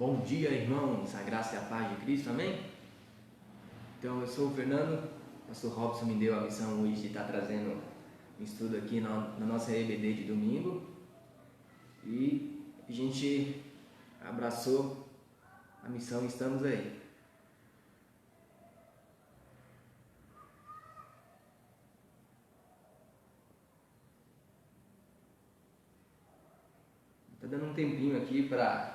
Bom dia, irmãos, a graça e a paz de Cristo, amém? Então, eu sou o Fernando, o pastor Robson me deu a missão hoje de estar trazendo um estudo aqui na nossa EBD de domingo e a gente abraçou a missão e estamos aí. Está dando um tempinho aqui para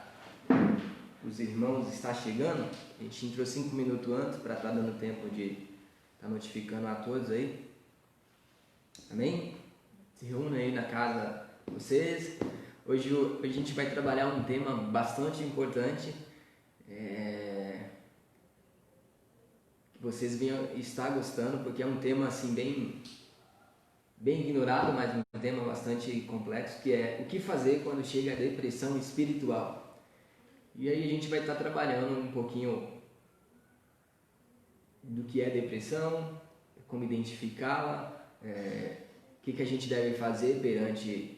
os irmãos estar chegando. A gente entrou 5 minutos antes para estar dando tempo de estar notificando a todos aí. Amém? Se reúnem aí na casa de vocês. Hoje a gente vai trabalhar um tema bastante importante. Que vocês venham estar gostando, porque é um tema assim bem ignorado, mas um tema bastante complexo, que é o que fazer quando chega a depressão espiritual. E aí a gente vai estar trabalhando um pouquinho do que é depressão, como identificá-la, o que a gente deve fazer perante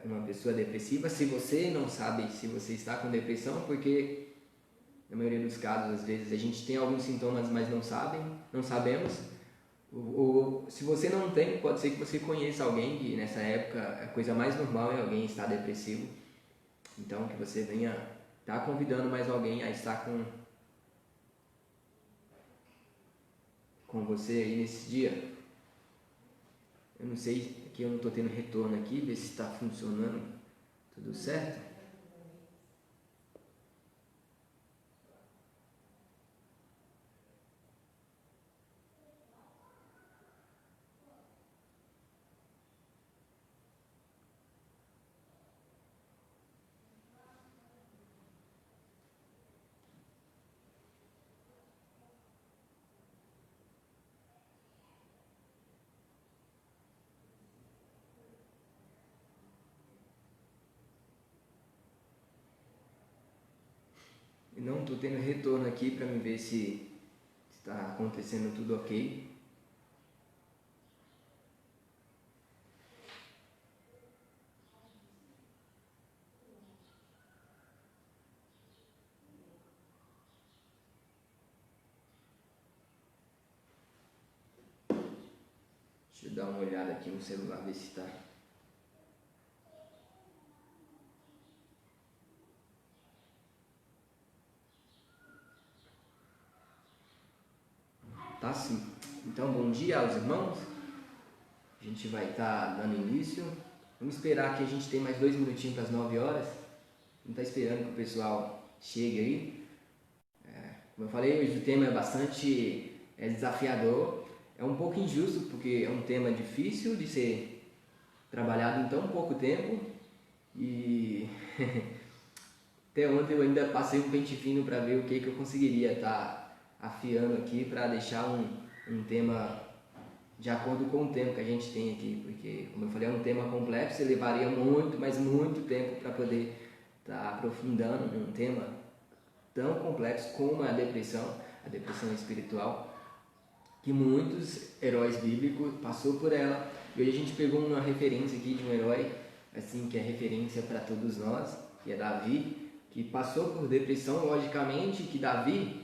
uma pessoa depressiva, se você não sabe se você está com depressão, porque na maioria dos casos, às vezes, a gente tem alguns sintomas, mas não sabemos. Ou se você não tem, pode ser que você conheça alguém que nessa época a coisa mais normal é alguém estar depressivo. Então, que você venha estar convidando mais alguém a estar com você aí nesse dia. Eu não sei, aqui eu não estou tendo retorno aqui, ver se está funcionando tudo certo. Não estou tendo retorno aqui para me ver se está acontecendo tudo ok. Deixa eu dar uma olhada aqui no celular, ver se está. Tá sim. Então, bom dia aos irmãos. A gente vai estar dando início. Vamos esperar que a gente tenha mais 2 minutinhos para as 9 horas. Não está esperando que o pessoal chegue aí. Como eu falei, hoje o tema é bastante desafiador. É um pouco injusto, porque é um tema difícil de ser trabalhado em tão pouco tempo. E até ontem eu ainda passei um pente fino para ver o que eu conseguiria estar afiando aqui para deixar um tema de acordo com o tempo que a gente tem aqui, porque, como eu falei, é um tema complexo e levaria muito, mas muito tempo para poder estar aprofundando um tema tão complexo como a depressão espiritual, que muitos heróis bíblicos passou por ela. E hoje a gente pegou uma referência aqui de um herói, assim, que é referência para todos nós, que é Davi, que passou por depressão. Logicamente que Davi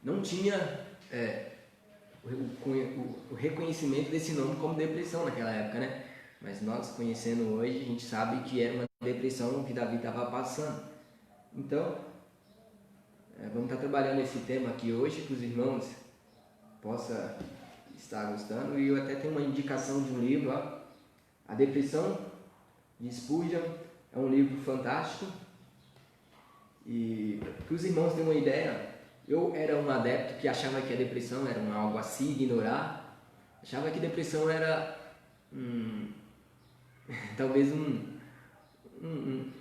não tinha o reconhecimento desse nome como depressão naquela época, né? Mas nós, conhecendo hoje, a gente sabe que era uma depressão que Davi estava passando. Então, vamos estar trabalhando esse tema aqui hoje, que os irmãos possam estar gostando. E eu até tenho uma indicação de um livro, ó, A Depressão, de Spurgeon. É um livro fantástico. E para os irmãos terem uma ideia, eu era um adepto que achava que a depressão era algo a se ignorar. Achava que depressão era talvez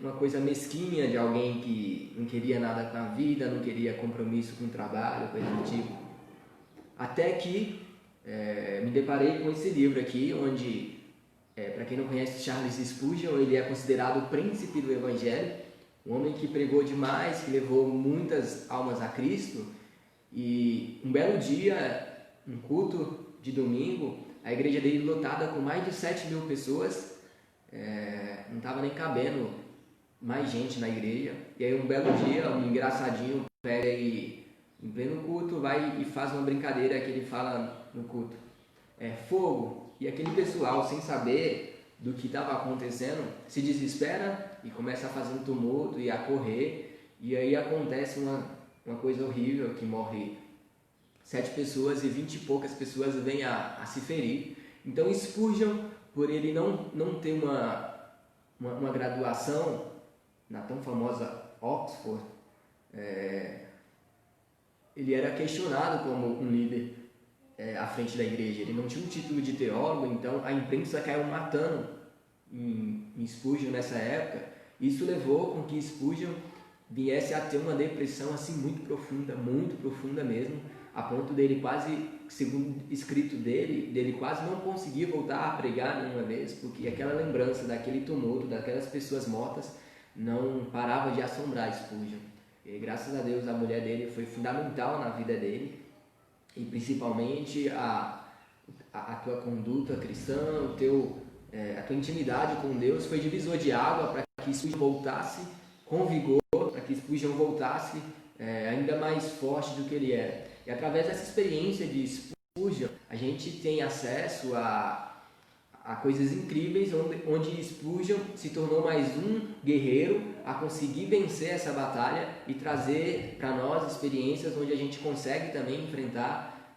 uma coisa mesquinha de alguém que não queria nada com a vida, não queria compromisso com o trabalho, coisa do tipo. Até que me deparei com esse livro aqui, onde, para quem não conhece Charles Spurgeon, ele é considerado o príncipe do Evangelho, um homem que pregou demais, que levou muitas almas a Cristo. E um belo dia, um culto de domingo, a igreja dele lotada com mais de 7.000 pessoas, não estava nem cabendo mais gente na igreja. E aí um belo dia, um engraçadinho pega e, em pleno culto, vai e faz uma brincadeira que ele fala no culto. É fogo. E aquele pessoal, sem saber do que estava acontecendo, se desespera e começa a fazer um tumulto e a correr. E aí acontece uma coisa horrível, que morre 7 pessoas e 20 e poucas pessoas vêm a se ferir. Então Spurgeon, por ele não ter uma graduação na tão famosa Oxford, ele era questionado como um líder à frente da igreja. Ele não tinha um título de teólogo, então a imprensa caiu matando em Spurgeon nessa época. Isso levou com que Spurgeon viesse a ter uma depressão assim muito profunda mesmo, a ponto dele quase, segundo escrito dele quase não conseguir voltar a pregar nenhuma vez, porque aquela lembrança daquele tumulto, daquelas pessoas mortas, não parava de assombrar Spurgeon. E graças a Deus a mulher dele foi fundamental na vida dele, e principalmente a tua conduta cristã, a tua intimidade com Deus foi divisor de água para que Spurgeon voltasse com vigor, para que Spurgeon voltasse ainda mais forte do que ele era. E através dessa experiência de Spurgeon, a gente tem acesso a coisas incríveis, onde Spurgeon se tornou mais um guerreiro a conseguir vencer essa batalha e trazer para nós experiências onde a gente consegue também enfrentar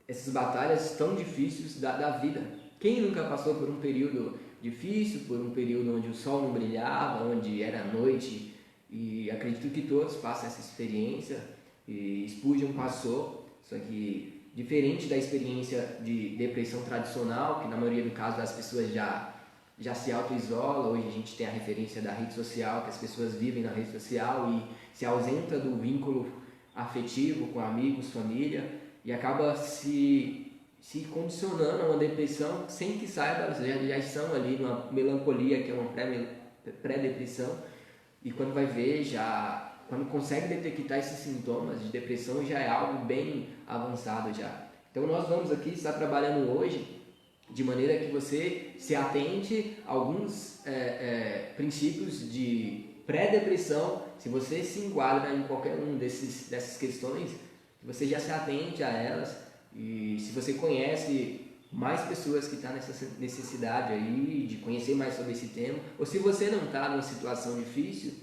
essas batalhas tão difíceis da vida. Quem nunca passou por um período difícil, por um período onde o sol não brilhava, onde era noite? E acredito que todos passam essa experiência, e Spurgeon passou, só que diferente da experiência de depressão tradicional, que na maioria do caso as pessoas já se auto-isolam. Hoje a gente tem a referência da rede social, que as pessoas vivem na rede social e se ausenta do vínculo afetivo com amigos, família, e acaba se condicionando a uma depressão sem que saiba. Já estão ali numa melancolia, que é uma pré-depressão, e quando vai ver, quando consegue detectar esses sintomas de depressão, já é algo bem avançado já. Então nós vamos aqui estar trabalhando hoje de maneira que você se atente a alguns princípios de pré-depressão. Se você se enquadra em qualquer um dessas questões, que você já se atente a elas. E se você conhece mais pessoas que estão nessa necessidade aí de conhecer mais sobre esse tema, ou se você não está numa situação difícil,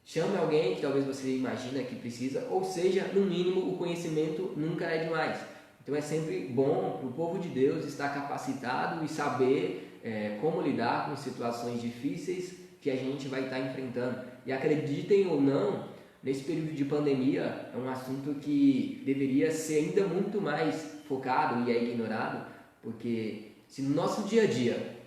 chame alguém que talvez você imagina que precisa, ou seja, no mínimo, o conhecimento nunca é demais. Então é sempre bom para o povo de Deus estar capacitado e saber como lidar com situações difíceis que a gente vai estar enfrentando. E acreditem ou não, nesse período de pandemia é um assunto que deveria ser ainda muito mais focado e é ignorado, porque se no nosso dia a dia,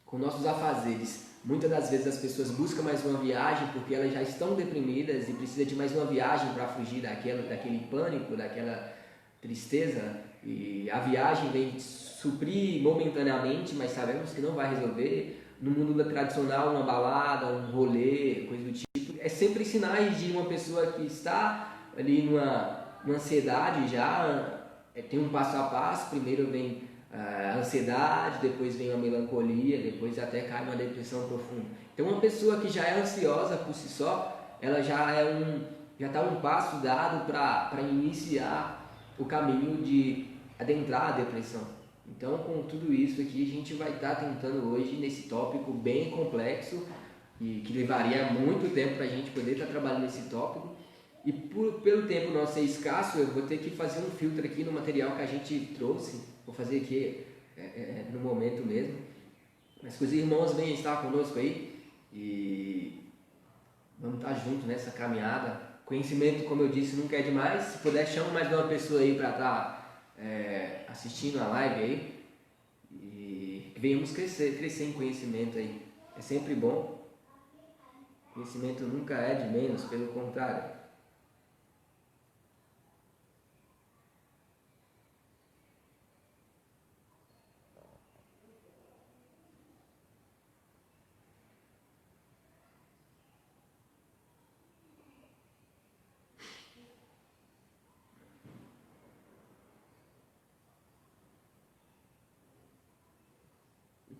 com nossos afazeres, muitas das vezes as pessoas buscam mais uma viagem porque elas já estão deprimidas e precisam de mais uma viagem para fugir daquele pânico, daquela tristeza, e a viagem vem suprir momentaneamente, mas sabemos que não vai resolver. No mundo tradicional, uma balada, um rolê, coisa do tipo, é sempre sinais de uma pessoa que está ali numa ansiedade já. Tem um passo a passo. Primeiro vem a ansiedade, depois vem a melancolia, depois até cai numa depressão profunda. Então uma pessoa que já é ansiosa por si só, ela já está um passo dado para iniciar o caminho de adentrar a depressão. Então, com tudo isso aqui, a gente vai estar tentando hoje nesse tópico bem complexo e que levaria muito tempo para a gente poder estar trabalhando nesse tópico. E pelo tempo nosso ser escasso, eu vou ter que fazer um filtro aqui no material que a gente trouxe. Vou fazer aqui no momento mesmo. Mas que os irmãos venham estar conosco aí e vamos estar juntos nessa caminhada. Conhecimento, como eu disse, nunca é demais. Se puder, chama mais uma pessoa aí para estar assistindo a live aí. E que venhamos crescer em conhecimento aí. É sempre bom. Conhecimento nunca é de menos, pelo contrário.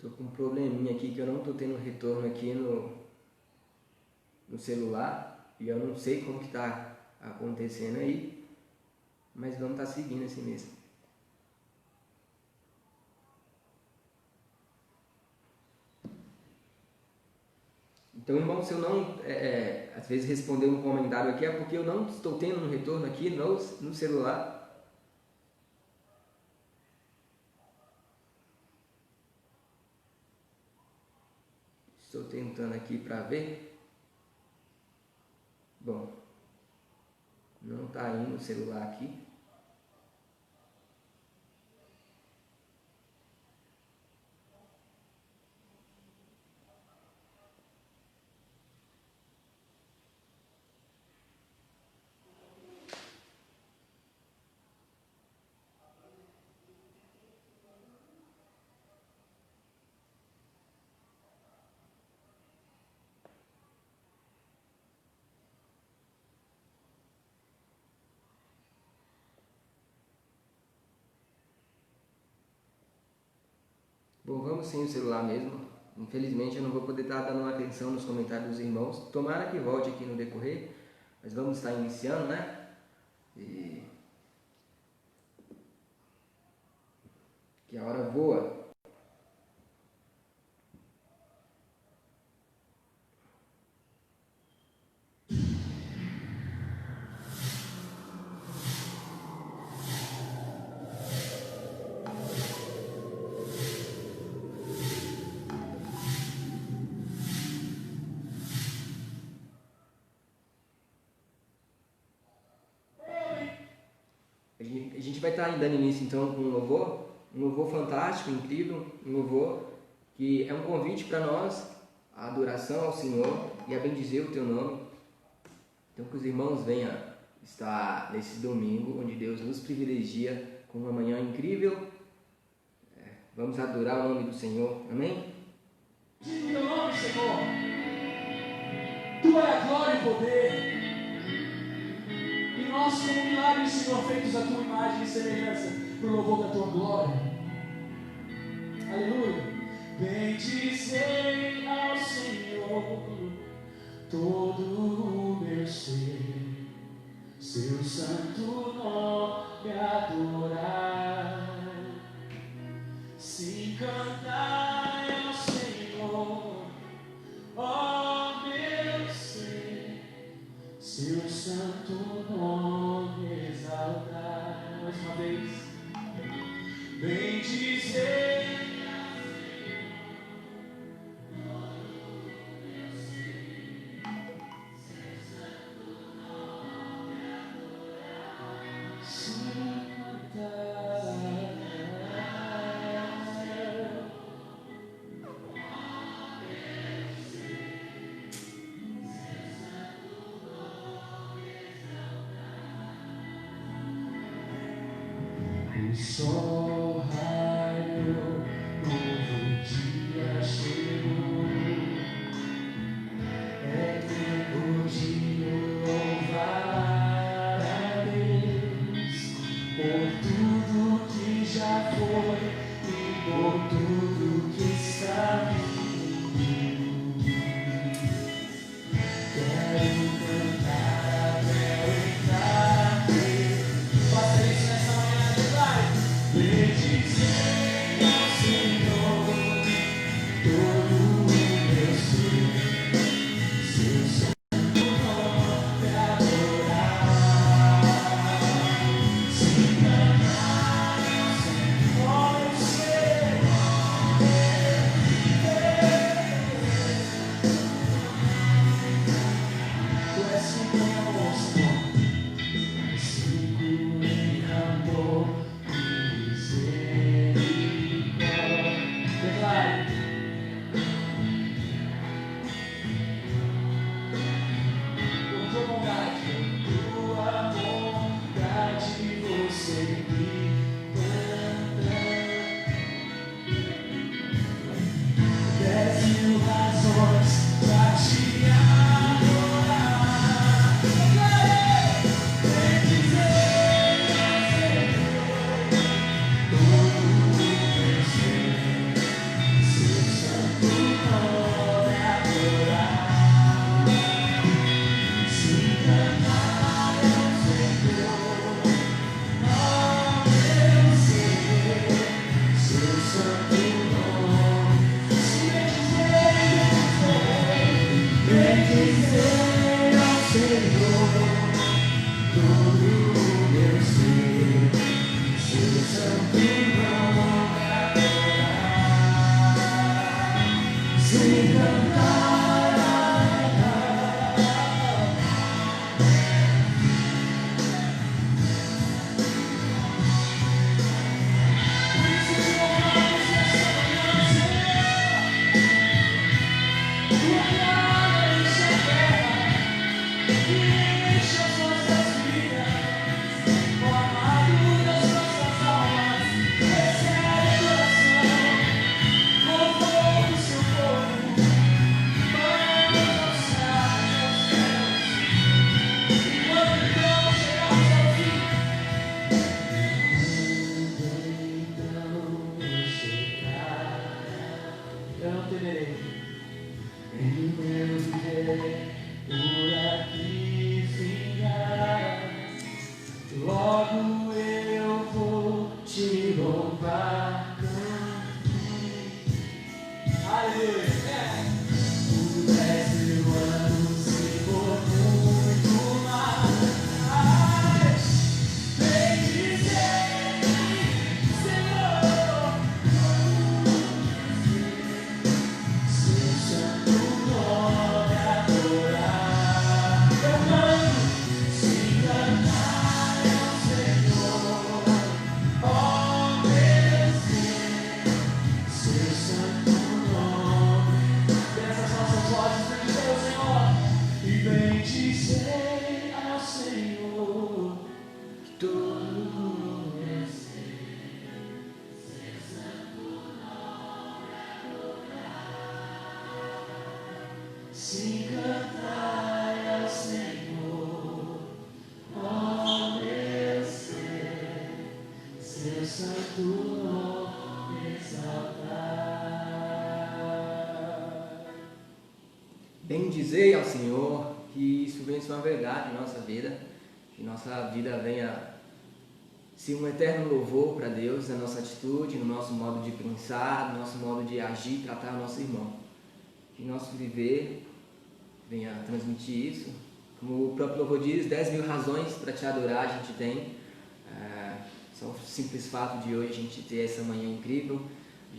Tô com um probleminha aqui que eu não tô tendo retorno aqui no celular e eu não sei como que tá acontecendo aí, mas vamos estar seguindo assim mesmo. Então, irmão, se eu não às vezes responder um comentário aqui é porque eu não estou tendo um retorno aqui no celular. Estou tentando aqui para ver. Bom, não está indo o celular aqui. Bom, vamos sem o celular mesmo. Infelizmente eu não vou poder estar dando atenção nos comentários dos irmãos. Tomara que volte aqui no decorrer, mas vamos estar iniciando, né? E que a hora voa. A gente vai estar dando início então com um louvor fantástico, incrível, um louvor que é um convite para nós, a adoração ao Senhor e a bendizer o Teu nome. Então que os irmãos venham estar nesse domingo, onde Deus nos privilegia com uma manhã incrível. Vamos adorar o nome do Senhor, amém? O Teu nome, Senhor, Tu é a glória e o poder. E nós, como milagres, Senhor, feitos à Tua imagem e semelhança, para o louvor da Tua glória. Aleluia. Bendizei ao Senhor todo o meu ser, seu santo nome adorar. Sim, cantai ao Senhor, ó meu ser, seu santo nome exaltar. Mais uma vez. Bendizei o sol raiou, novo dia chegou. É tempo de louvar a Deus por tudo que já foi e por tudo que está vindo. Quero cantar até o entardecer. Faça isso nessa manhã de tarde. Bendizei ao Senhor, que isso venha ser uma verdade em nossa vida, que nossa vida venha ser um eterno louvor para Deus na nossa atitude, no nosso modo de pensar, no nosso modo de agir e tratar o nosso irmão. Que nosso viver venha transmitir isso. Como o próprio louvor diz, 10.000 razões para te adorar a gente tem. Só o simples fato de hoje a gente ter essa manhã incrível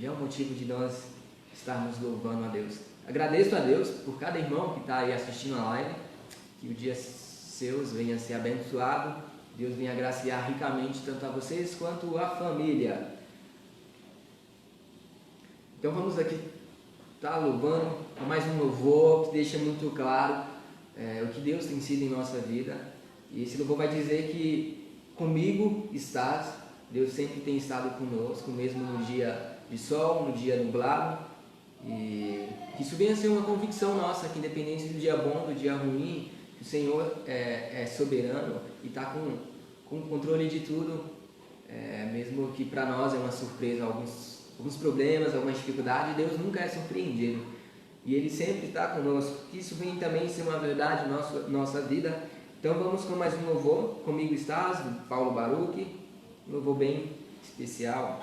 já é um motivo de nós estarmos louvando a Deus. Agradeço a Deus por cada irmão que está aí assistindo a live, que o dia seus venha ser abençoado, Deus venha agraciar ricamente tanto a vocês quanto a família. Então vamos aqui estar louvando com mais um louvor que deixa muito claro o que Deus tem sido em nossa vida. E esse louvor vai dizer que comigo estás, Deus sempre tem estado conosco, mesmo no dia de sol, no dia nublado. E que isso venha a ser uma convicção nossa, que independente do dia bom, do dia ruim, que o Senhor é soberano e está com o controle de tudo, mesmo que para nós é uma surpresa, alguns problemas, algumas dificuldades, Deus nunca é surpreendido. E Ele sempre está conosco. Que isso venha também ser uma verdade em nossa vida. Então vamos com mais um louvor, Comigo Estás, do Paulo Baruch, um louvor bem especial.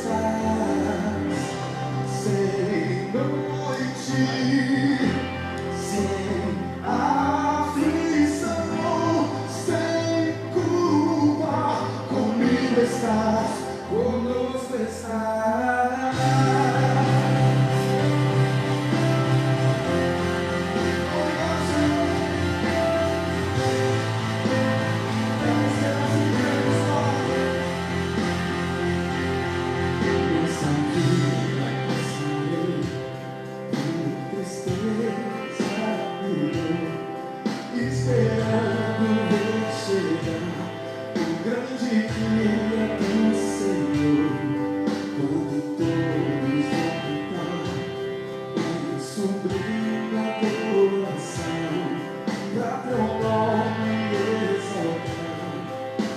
estás, sem noite, sem aflição, sem culpa, comigo estás, conosco estás. Esperando ver chegar o grande dia do Senhor, quando todos vão cantar em sublime adoração, pra teu nome exaltar.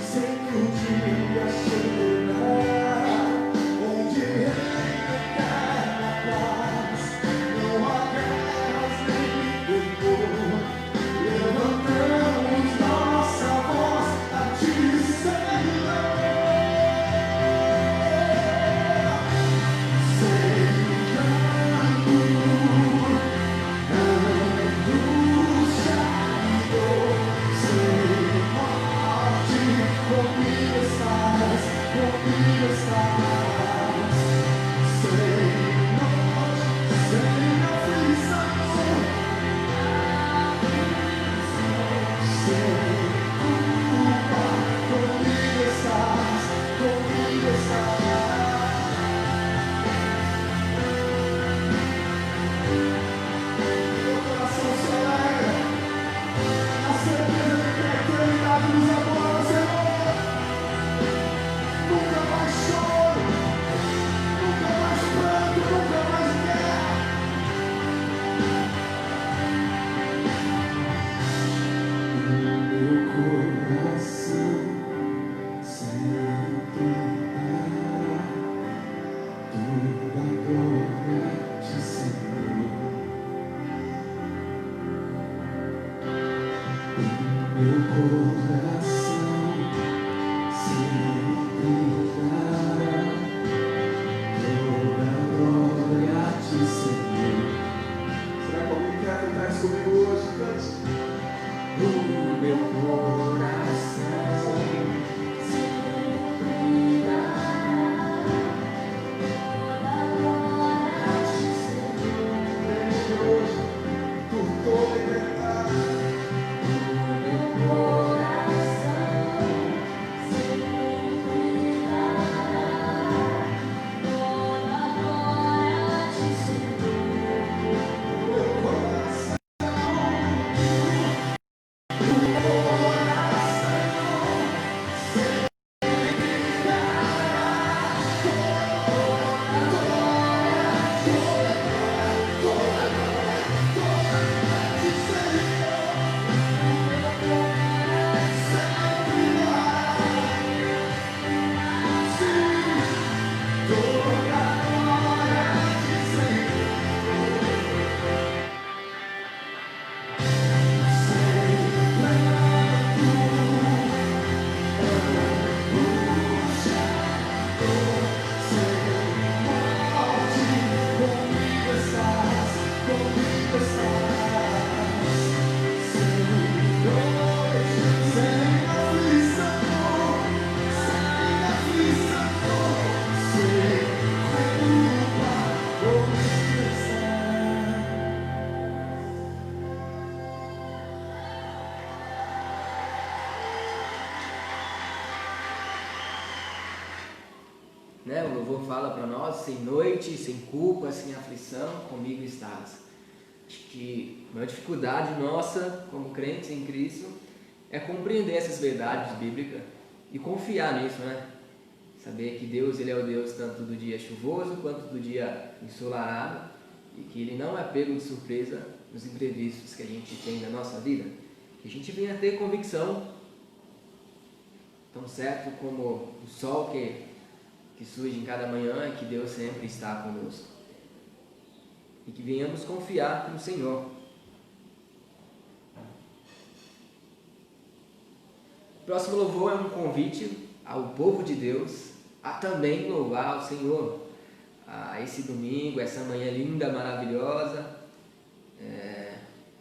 Sei que um dia chegará, onde reina eterna paz, não há guerras nem temor. Levantamos nossa voz a ti, Senhor, celebrando angústia e dor, sem morte, comigo estás, sem noite, sem aflição. Meu coração se alegra na certeza de que a eternidade nos aguarda, Senhor. Nunca mais choro, nunca mais pranto, nunca mais guerra. Meu coração sempre dará toda a glória de Senhor. Meu coração sempre dará toda a glória de Senhor. Será que alguém quer cantar isso comigo hoje? Cante. O meu coração sempre dará toda a glória de Senhor. Hoje, por toda a eternidade. O meu coração sempre dará toda a glória de Senhor. Meu coração. Né? O louvor fala para nós, sem noite, sem culpa, sem aflição, comigo estás. Acho que a maior dificuldade nossa, como crentes em Cristo, é compreender essas verdades bíblicas e confiar nisso, né? Saber que Deus, Ele é o Deus tanto do dia chuvoso quanto do dia ensolarado e que Ele não é pego de surpresa nos imprevistos que a gente tem na nossa vida. Que a gente venha ter convicção, tão certo como o sol que surge em cada manhã, que Deus sempre está conosco. E que venhamos confiar no Senhor. O próximo louvor é um convite ao povo de Deus a a também louvar o Senhor. Esse domingo, essa manhã linda, maravilhosa,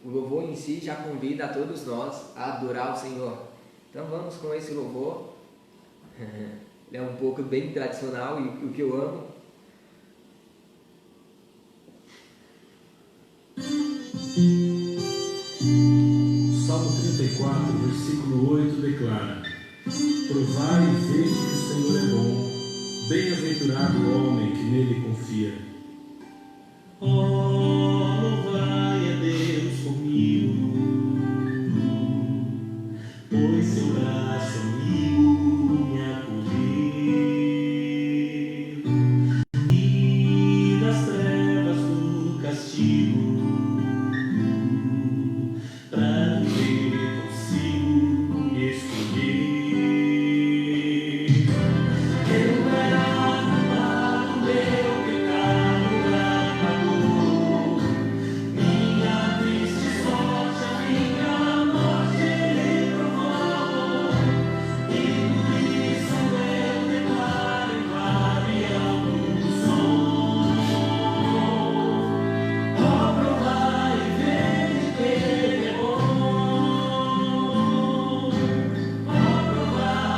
o louvor em si já convida a todos nós a adorar o Senhor. Então vamos com esse louvor. Ele é um pouco bem tradicional e o que eu amo. Salmo 34, versículo 8 declara: Provai e vede que o Senhor é bom, bem-aventurado o homem que nele confia. Louvai a Deus comigo, pois seu braço amigo me acolheu, e das trevas do castigo, pra viver consigo me escolher. Eu era amado, meu pecado apagou, minha triste sorte, a minha morte ele provou, e por isso eu declaro em variado som: ó, provai e vede que ele é bom, ó, provai e vede que ele é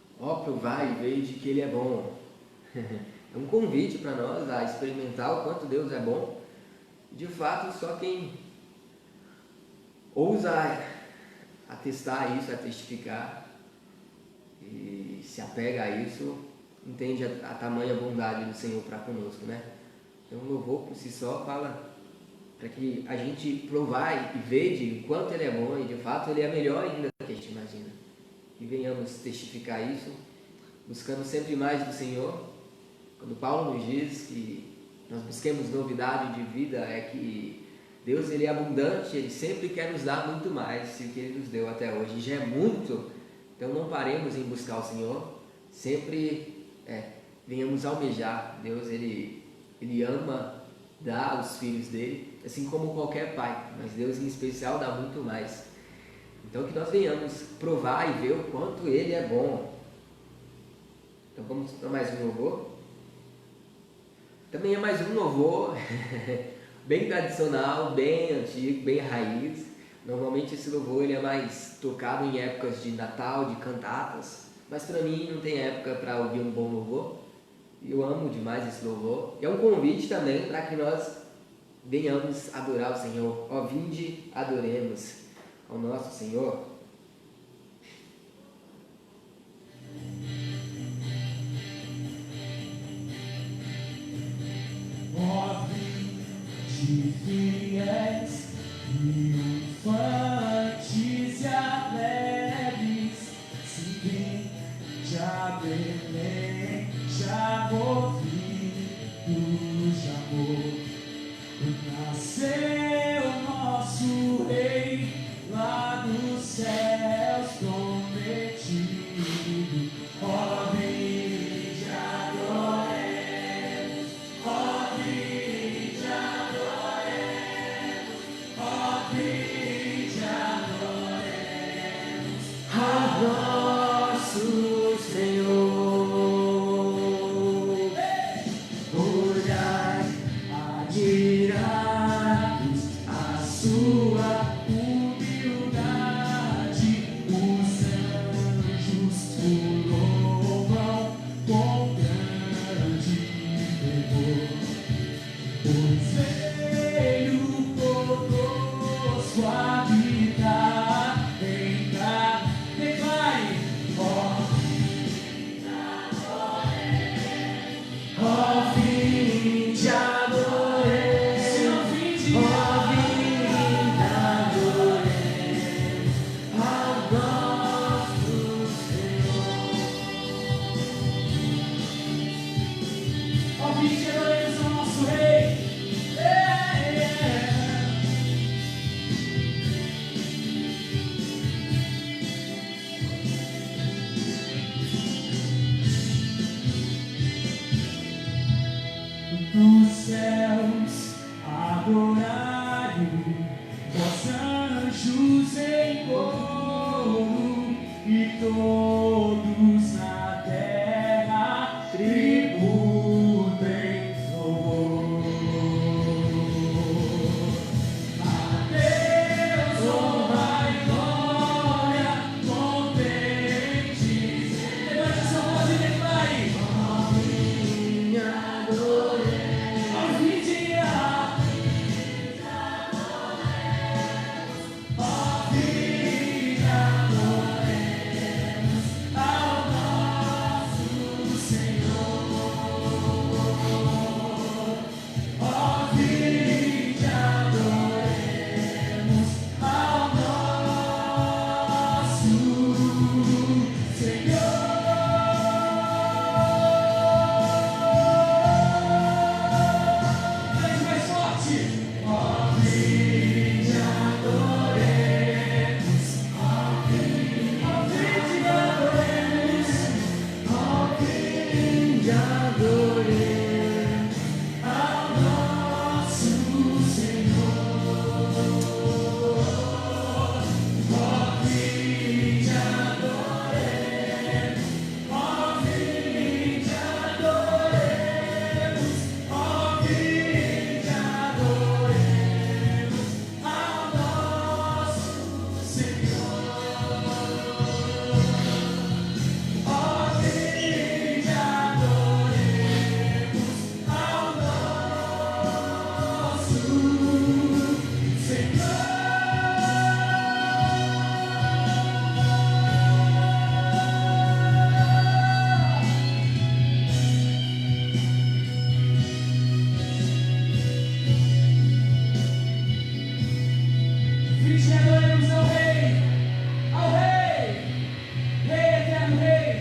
bom. Ó, provai e vede que Ele é bom. É um convite para nós a experimentar o quanto Deus é bom. De fato, só quem ousa atestar isso, a testificar e se apega a isso, entende a tamanha bondade do Senhor para conosco, né? Então o louvor por si só fala para que a gente provar e veja o quanto Ele é bom, e de fato Ele é melhor ainda do que a gente imagina. E venhamos testificar isso, buscando sempre mais do Senhor. Quando Paulo nos diz que nós busquemos novidade de vida, é que Deus ele é abundante, Ele sempre quer nos dar muito mais do que Ele nos deu até hoje. Já é muito, então não paremos em buscar o Senhor, sempre venhamos almejar. Deus ele ama dar aos filhos dele, assim como qualquer pai, mas Deus em especial dá muito mais. Então que nós venhamos provar e ver o quanto Ele é bom. Então vamos para mais um louvor. Também é mais um louvor bem tradicional, bem antigo, bem raiz. Normalmente esse louvor ele é mais tocado em épocas de Natal, de cantatas, mas para mim não tem época para ouvir um bom louvor. Eu amo demais esse louvor. E é um convite também para que nós venhamos adorar o Senhor. Ó, vinde, adoremos ao nosso Senhor. Ó, vinde, de fiéis, triunfantes e alegres, subindo a Belém, já movidos de amor. Nasceu nosso Rei lá nos céus prometido. Ó, vinde adoremos, ó, vinde adoremos, ó, vinde adoremos a nosso Senhor. Olhai, admirados a sua humildade, os anjos o louvam com grande fervor. Pois veio conosco habitar em casa. Declare, ó, vinde adoremos, Senhor, vinde adoremos ao nosso Senhor. Ó, vinde adoremos ao nosso Rei. Nos céus adorai-o, os anjos em coro e todos na terra tributem louvor. A Deus honra e glória, contentes. Levante sua voz e declare: Minha dor ao vinde adoremos ao nosso Senhor. Ó, vinde adoremos ao nosso Senhor. Mais forte. Ó, vinde adoremos, ó, vinde adoremos, ó, vinde adoremos ao nosso Senhor. Ó, vinde adoremos, ó, vinde adoremos, ó, vinde adoremos ao nosso Senhor. Ó, vinde adoremos ao nosso Senhor. Vinde adoremos ao Rei, Rei eterno Rei.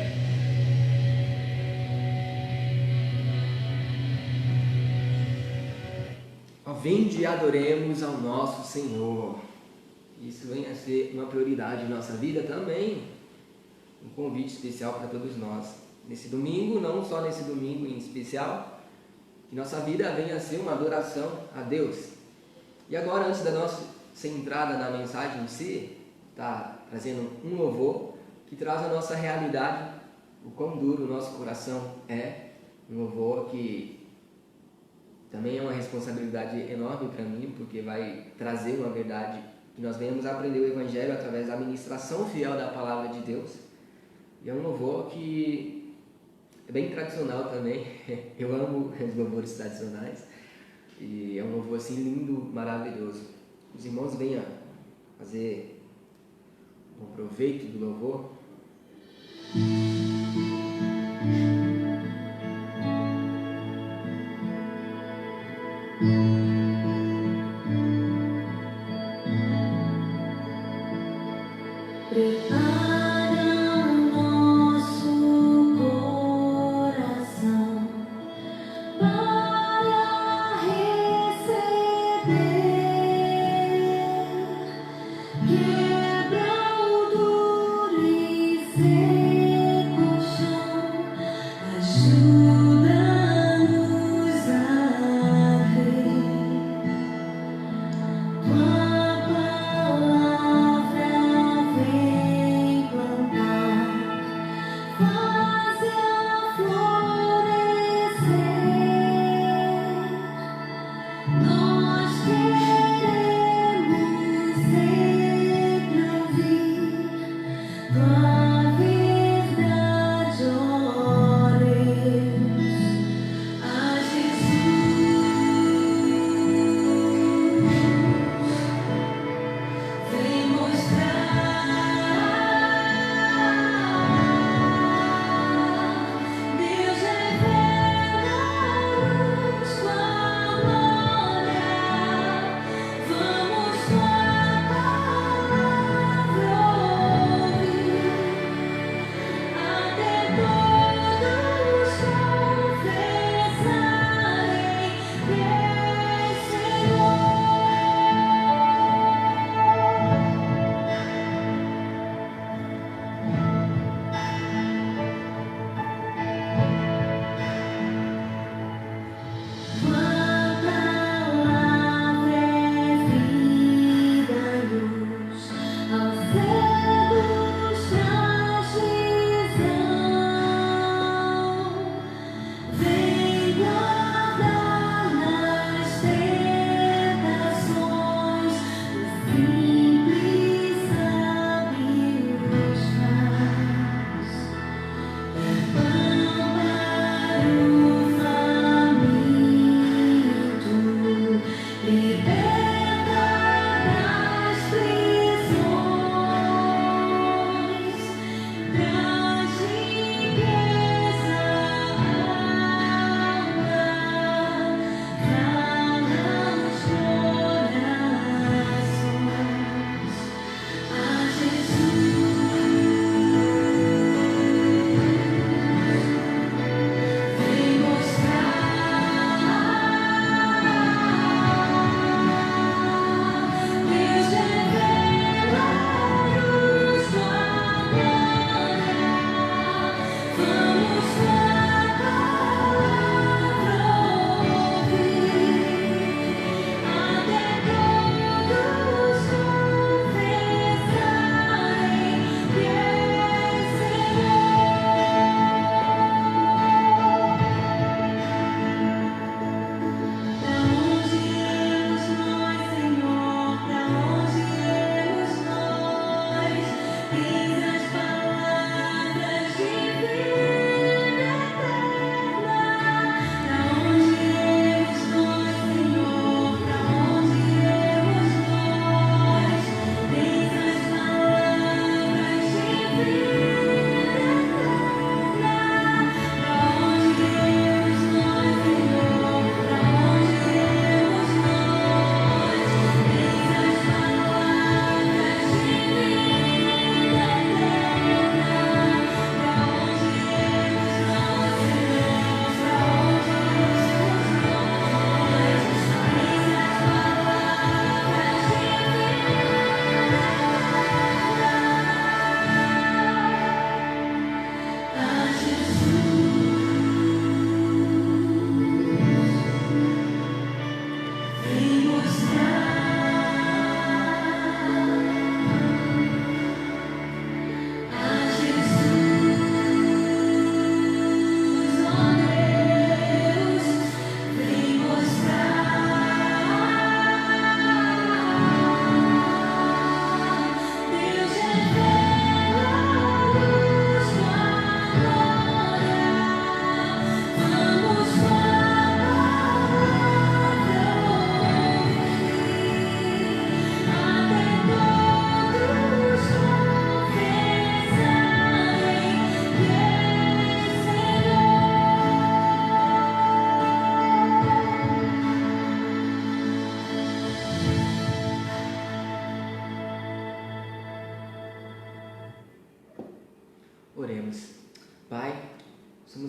Ó, vinde e adoremos ao nosso Senhor. Isso venha a ser uma prioridade em nossa vida também. Um convite especial para todos nós. Nesse domingo, não só nesse domingo em especial, que nossa vida venha a ser uma adoração a Deus. E agora, antes da nossa entrada na mensagem em si, está trazendo um louvor que traz a nossa realidade, o quão duro o nosso coração é. Um louvor que também é uma responsabilidade enorme para mim, porque vai trazer uma verdade que nós venhamos a aprender o Evangelho através da ministração fiel da Palavra de Deus. E é um louvor que é bem tradicional também. Eu amo os louvores tradicionais. E é um louvor assim lindo, maravilhoso. Os irmãos venham fazer um proveito do louvor.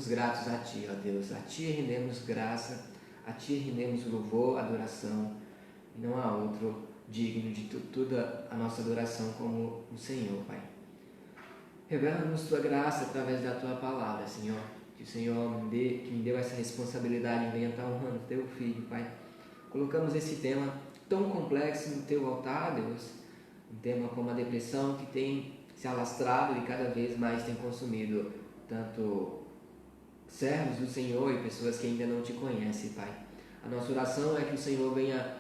somos gratos a Ti, ó Deus. A Ti rendemos graça, a Ti rendemos louvor, adoração. E não há outro digno de toda a nossa adoração como o Senhor, Pai. Revela-nos Tua graça através da Tua palavra, Senhor. Que o Senhor que me deu essa responsabilidade venha estar honrando Teu Filho, Pai. Colocamos esse tema tão complexo no Teu altar, Deus. Um tema como a depressão que tem se alastrado e cada vez mais tem consumido tanto servos do Senhor e pessoas que ainda não Te conhecem, Pai. A nossa oração é que o Senhor venha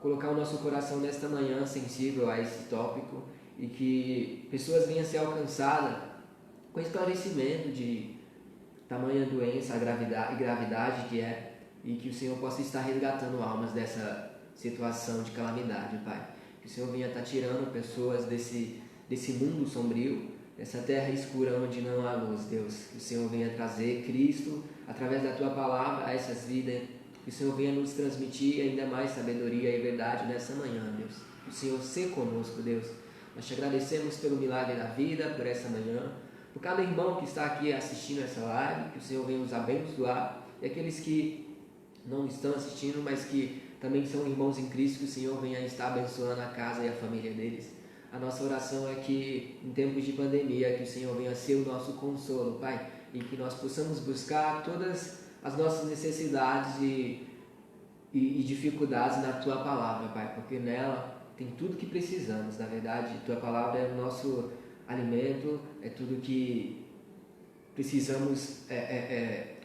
colocar o nosso coração nesta manhã sensível a esse tópico e que pessoas venham ser alcançadas com esclarecimento de tamanha doença e gravidade que é, e que o Senhor possa estar resgatando almas dessa situação de calamidade, Pai. Que o Senhor venha estar tirando pessoas desse mundo sombrio, dessa terra escura onde não há luz, Deus. Que o Senhor venha trazer Cristo através da Tua palavra a essas vidas. Que o Senhor venha nos transmitir ainda mais sabedoria e verdade nessa manhã, Deus. Que o Senhor seja conosco, Deus. Nós Te agradecemos pelo milagre da vida, por essa manhã, por cada irmão que está aqui assistindo essa live. Que o Senhor venha nos abençoar. E aqueles que não estão assistindo, mas que também são irmãos em Cristo, que o Senhor venha estar abençoando a casa e a família deles. A nossa oração é que, em tempos de pandemia, que o Senhor venha ser o nosso consolo, Pai, e que nós possamos buscar todas as nossas necessidades e dificuldades na Tua palavra, Pai, porque nela tem tudo que precisamos. Na verdade, Tua palavra é o nosso alimento, é tudo que precisamos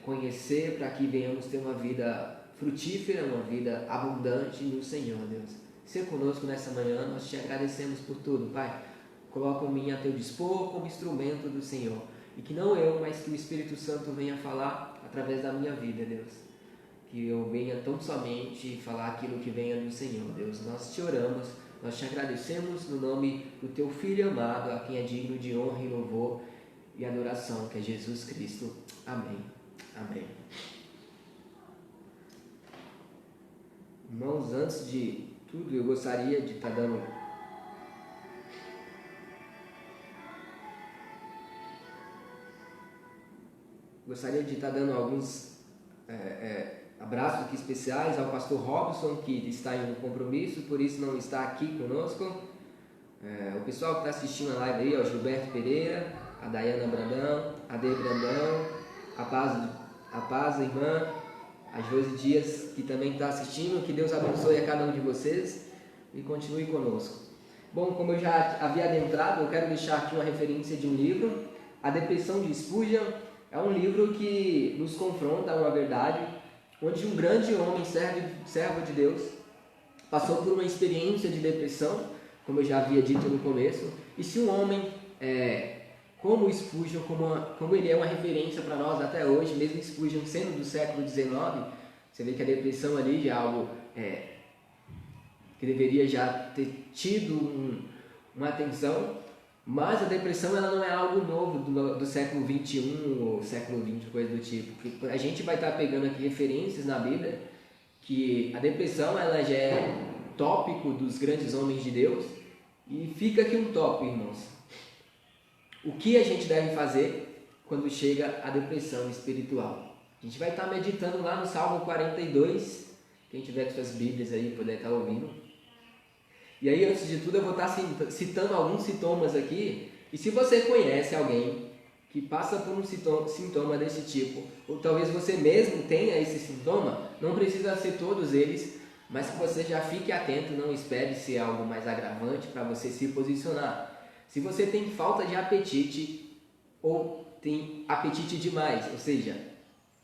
conhecer para que venhamos ter uma vida frutífera, uma vida abundante no Senhor, Deus. Seja conosco nessa manhã, nós Te agradecemos por tudo, Pai. Coloca-me a Teu dispor como instrumento do Senhor. E que não eu, mas que o Espírito Santo venha falar através da minha vida, Deus. Que eu venha tão somente falar aquilo que venha do Senhor, Deus. Nós Te oramos, nós Te agradecemos no nome do Teu Filho amado, a quem é digno de honra e louvor e adoração, que é Jesus Cristo. Amém. Amém. Irmãos, antes de tudo, eu gostaria de estar dando alguns abraços aqui especiais ao pastor Robson, que está em um compromisso, por isso não está aqui conosco. O pessoal que está assistindo a live aí, o Gilberto Pereira, a Dayana Brandão, a Dê Brandão, a Paz, a irmã, a Josi Dias, que também está assistindo. Que Deus abençoe a cada um de vocês e continue conosco. Bom, como eu já havia adentrado, eu quero deixar aqui uma referência de um livro, A Depressão de Spurgeon. É um livro que nos confronta a uma verdade, onde um grande homem, servo de Deus, passou por uma experiência de depressão, como eu já havia dito no começo. E se um homem como Spurgeon, como ele é uma referência para nós até hoje, mesmo Spurgeon sendo do século XIX, você vê que a depressão ali já é algo que deveria já ter tido uma atenção, mas a depressão ela não é algo novo do século XXI ou século XX, coisa do tipo. Porque a gente vai estar pegando aqui referências na Bíblia que a depressão ela já é tópico dos grandes homens de Deus, e fica aqui um tópico, irmãos. O que a gente deve fazer quando chega a depressão espiritual? A gente vai estar meditando lá no Salmo 42, quem tiver com suas Bíblias aí puder estar ouvindo. E aí, antes de tudo, eu vou estar citando alguns sintomas aqui, e se você conhece alguém que passa por um sintoma desse tipo, ou talvez você mesmo tenha esse sintoma, não precisa ser todos eles, mas que você já fique atento, não espere ser algo mais agravante para você se posicionar. Se você tem falta de apetite ou tem apetite demais, ou seja,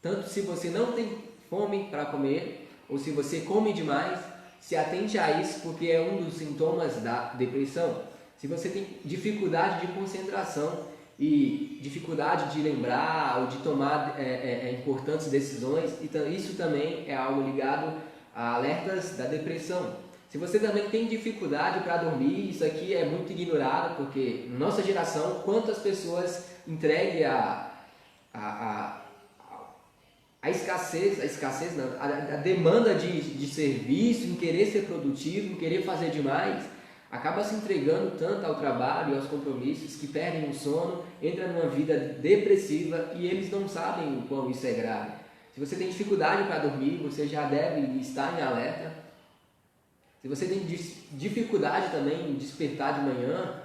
tanto se você não tem fome para comer ou se você come demais, se atente a isso, porque é um dos sintomas da depressão. Se você tem dificuldade de concentração e dificuldade de lembrar ou de tomar importantes decisões, então isso também é algo ligado a alertas da depressão. Se você também tem dificuldade para dormir, isso aqui é muito ignorado, porque na nossa geração, quantas pessoas entreguem a demanda de serviço, em querer ser produtivo, em querer fazer demais, acaba se entregando tanto ao trabalho e aos compromissos que perdem o sono, entra numa vida depressiva e eles não sabem o quão isso é grave. Se você tem dificuldade para dormir, você já deve estar em alerta. Se você tem dificuldade também em despertar de manhã,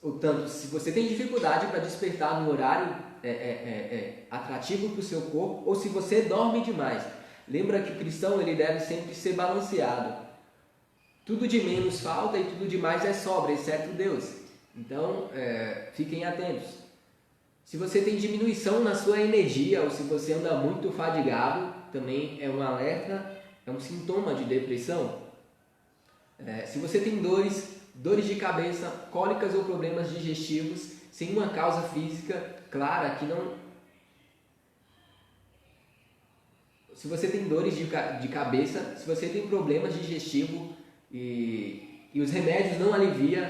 ou tanto, se você tem dificuldade para despertar no horário atrativo para o seu corpo, ou se você dorme demais, lembra que o cristão ele deve sempre ser balanceado. Tudo de menos falta e tudo de mais é sobra, exceto Deus. Então, fiquem atentos. Se você tem diminuição na sua energia ou se você anda muito fadigado, também é um alerta, é um sintoma de depressão. Se você tem dores de cabeça, cólicas ou problemas digestivos, sem uma causa física clara que não... Se você tem dores de cabeça, se você tem problemas digestivos e os remédios não aliviam,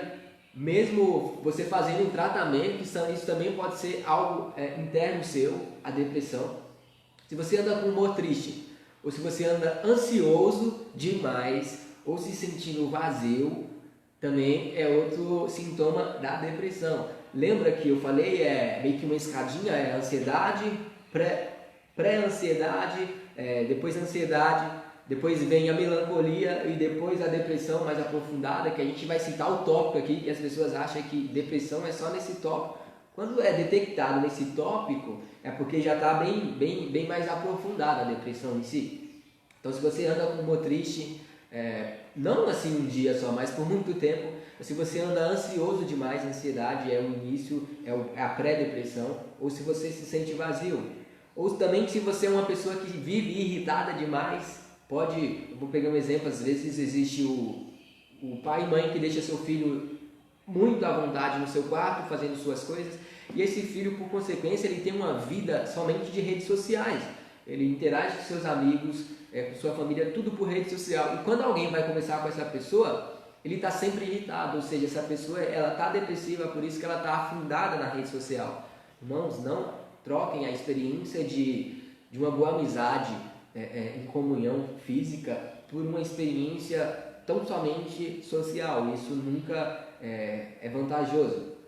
mesmo você fazendo um tratamento, isso também pode ser algo interno seu, a depressão. Se você anda com humor triste, ou se você anda ansioso demais, ou se sentindo vazio, também é outro sintoma da depressão. Lembra que eu falei, meio que uma escadinha, ansiedade, pré-ansiedade, depois ansiedade, depois vem a melancolia e depois a depressão mais aprofundada, que a gente vai citar o tópico aqui, que as pessoas acham que depressão é só nesse tópico. Quando é detectado nesse tópico, é porque já está bem mais aprofundada a depressão em si. Então, se você anda com humor triste, não assim um dia só, mas por muito tempo, se você anda ansioso demais, ansiedade é o início, é a pré-depressão, ou se você se sente vazio, ou também se você é uma pessoa que vive irritada demais, eu vou pegar um exemplo, às vezes existe o pai e mãe que deixa seu filho muito à vontade no seu quarto, fazendo suas coisas, e esse filho, por consequência, ele tem uma vida somente de redes sociais, ele interage com seus amigos, com sua família, tudo por rede social, e quando alguém vai conversar com essa pessoa, ele está sempre irritado, ou seja, essa pessoa está depressiva, por isso que ela está afundada na rede social. Irmãos, não troquem a experiência de uma boa amizade em comunhão física por uma experiência tão somente social, isso nunca é vantajoso.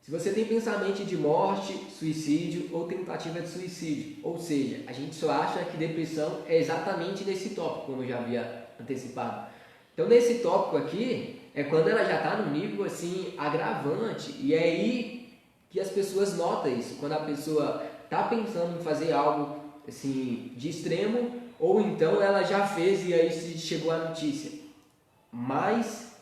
Se você tem pensamento de morte, suicídio ou tentativa de suicídio, ou seja, a gente só acha que depressão é exatamente nesse tópico, como eu já havia antecipado. Então, nesse tópico aqui, é quando ela já está num nível assim, agravante, e é aí que as pessoas notam isso, quando a pessoa está pensando em fazer algo assim, de extremo, ou então ela já fez e aí chegou a notícia. Mas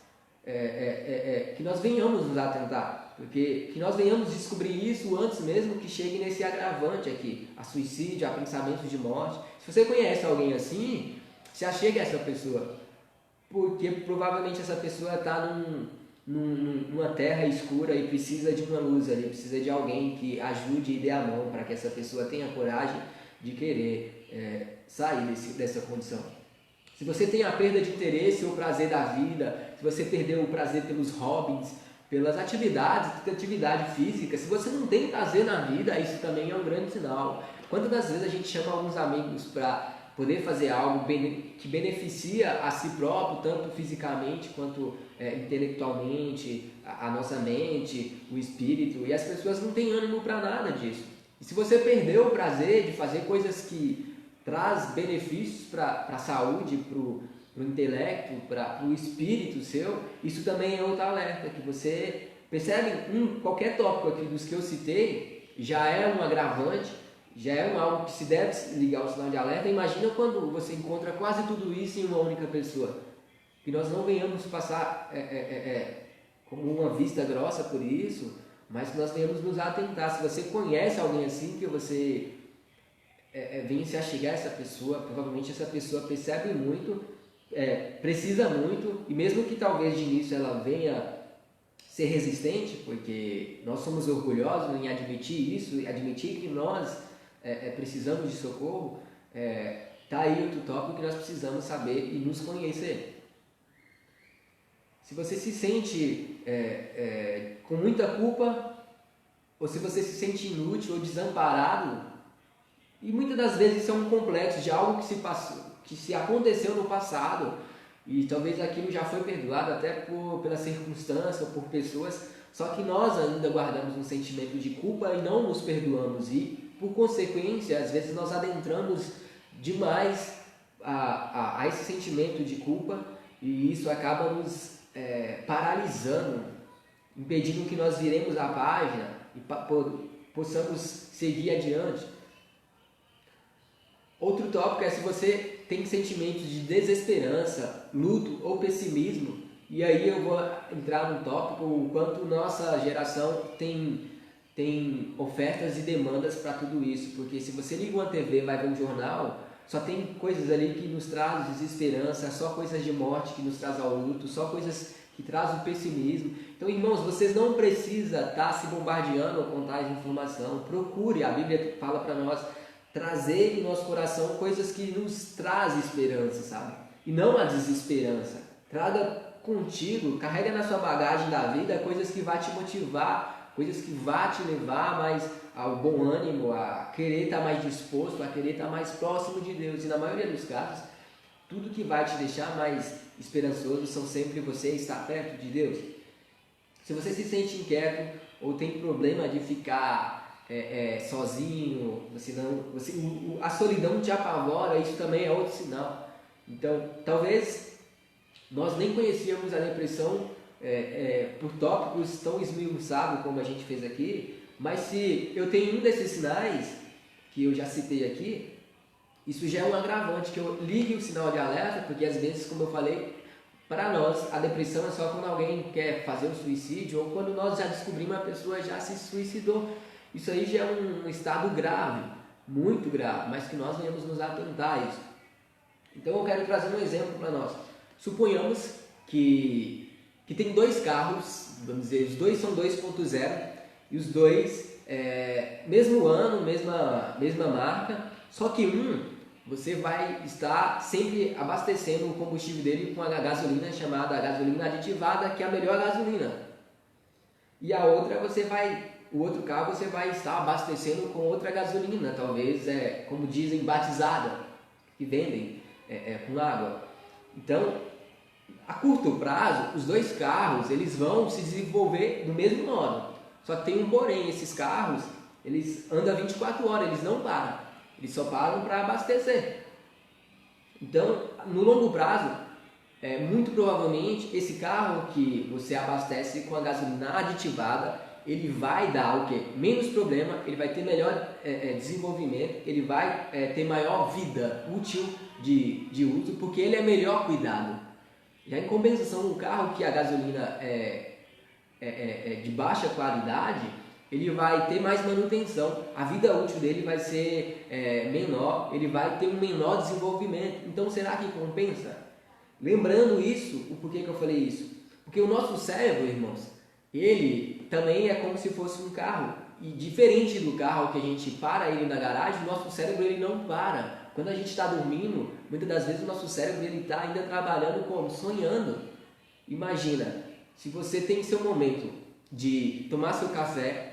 que nós venhamos nos atentar, porque que nós venhamos descobrir isso antes mesmo que chegue nesse agravante aqui, a suicídio, a pensamentos de morte. Se você conhece alguém assim, se achegue a essa pessoa, porque provavelmente essa pessoa está numa terra escura e precisa de uma luz ali, precisa de alguém que ajude e dê a mão para que essa pessoa tenha coragem de querer sair dessa condição. Se você tem a perda de interesse ou prazer da vida, se você perdeu o prazer pelos hobbies, pelas atividade física, se você não tem prazer na vida, isso também é um grande sinal. Quantas das vezes a gente chama alguns amigos para poder fazer algo que beneficia a si próprio, tanto fisicamente quanto intelectualmente, a nossa mente, o espírito, e as pessoas não têm ânimo para nada disso. E se você perdeu o prazer de fazer coisas que traz benefícios para a saúde, para o intelecto, para o espírito seu, isso também é outro alerta, que você percebe, qualquer tópico aqui dos que eu citei, já é um agravante, já é algo que se deve ligar ao sinal de alerta. Imagina quando você encontra quase tudo isso em uma única pessoa, que nós não venhamos passar como uma vista grossa por isso, mas que nós venhamos nos atentar. Se você conhece alguém assim, que você venha se achegar a essa pessoa, provavelmente essa pessoa percebe muito, precisa muito, e mesmo que talvez de início ela venha ser resistente, porque nós somos orgulhosos em admitir isso, e admitir que nós precisamos de socorro, está aí outro tópico que nós precisamos saber e nos conhecer. Se você se sente com muita culpa, ou se você se sente inútil ou desamparado, e muitas das vezes isso é um complexo de algo que se aconteceu no passado, e talvez aquilo já foi perdoado até pela circunstância ou por pessoas, só que nós ainda guardamos um sentimento de culpa e não nos perdoamos, e por consequência, às vezes nós adentramos demais a esse sentimento de culpa, e isso acaba nos paralisando, impedindo que nós viremos a página e possamos seguir adiante. Outro tópico é se você tem sentimentos de desesperança, luto ou pessimismo, e aí eu vou entrar no tópico o quanto nossa geração tem ofertas e demandas para tudo isso, porque se você liga uma TV, vai ver um jornal, só tem coisas ali que nos traz desesperança, só coisas de morte que nos traz ao luto, só coisas que trazem o pessimismo. Então, irmãos, vocês não precisam estar se bombardeando com tais informação. Procure, a Bíblia fala para nós, trazer em nosso coração coisas que nos trazem esperança, sabe? E não a desesperança. Traga contigo, carrega na sua bagagem da vida coisas que vão te motivar, coisas que vão te levar mais ao bom ânimo, a querer estar mais disposto, a querer estar mais próximo de Deus. E na maioria dos casos, tudo que vai te deixar mais esperançoso são sempre você estar perto de Deus. Se você se sente inquieto ou tem problema de ficar sozinho, a solidão te apavora, isso também é outro sinal. Então, talvez nós nem conhecíamos a depressão por tópicos tão esmiuçados como a gente fez aqui, mas se eu tenho um desses sinais que eu já citei aqui, isso já é um agravante, que eu ligue o sinal de alerta, porque às vezes, como eu falei, para nós a depressão é só quando alguém quer fazer um suicídio ou quando nós já descobrimos que a pessoa já se suicidou. Isso aí já é um estado grave, muito grave, mas que nós devemos nos atentar a isso. Então eu quero trazer um exemplo para nós. Suponhamos que tem dois carros, vamos dizer, os dois são 2.0 e os dois, mesmo ano, mesma marca, só que você vai estar sempre abastecendo o combustível dele com a gasolina chamada gasolina aditivada, que é a melhor gasolina. E a outra o outro carro você vai estar abastecendo com outra gasolina, talvez, como dizem, batizada, que vendem com água. Então, a curto prazo, os dois carros eles vão se desenvolver do mesmo modo. Só que tem um porém, esses carros, eles andam 24 horas, eles não param. Eles só param para abastecer. Então, no longo prazo, muito provavelmente, esse carro que você abastece com a gasolina aditivada, ele vai dar o quê? Menos problema, ele vai ter melhor desenvolvimento, ele vai ter maior vida útil de uso, porque ele é melhor cuidado. Já em compensação, um carro que a gasolina é de baixa qualidade, ele vai ter mais manutenção, a vida útil dele vai ser menor, ele vai ter um menor desenvolvimento. Então, será que compensa? Lembrando isso, o porquê que eu falei isso? Porque o nosso cérebro, irmãos, ele também é como se fosse um carro. E diferente do carro que a gente para ele na garagem, o nosso cérebro ele não para. Quando a gente está dormindo, muitas das vezes o nosso cérebro está ainda trabalhando como? Sonhando. Imagina, se você tem seu momento de tomar seu café,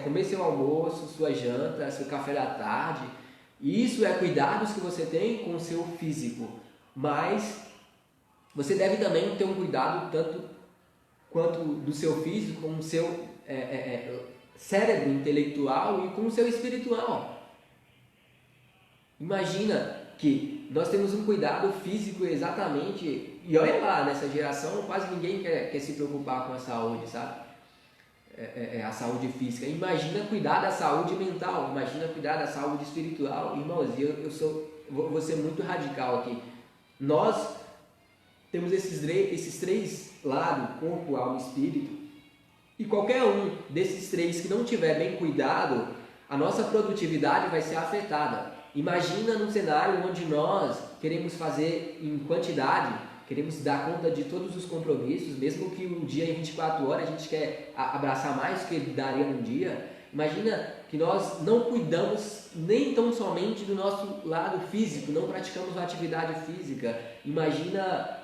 comer seu almoço, sua janta, seu café da tarde, e isso é cuidados que você tem com o seu físico, mas você deve também ter um cuidado tanto quanto do seu físico, com o seu cérebro intelectual e com o seu espiritual. Imagina que nós temos um cuidado físico exatamente, e olha lá, nessa geração quase ninguém quer se preocupar com a saúde, sabe? A saúde física. Imagina cuidar da saúde mental, imagina cuidar da saúde espiritual. Irmãos, vou ser muito radical aqui. Nós temos esses três lados, corpo, alma e espírito, e qualquer um desses três que não tiver bem cuidado, a nossa produtividade vai ser afetada. Imagina num cenário onde nós queremos fazer em quantidade, queremos dar conta de todos os compromissos, mesmo que um dia em 24 horas a gente quer abraçar mais do que daria num dia. Imagina que nós não cuidamos nem tão somente do nosso lado físico, não praticamos atividade física. Imagina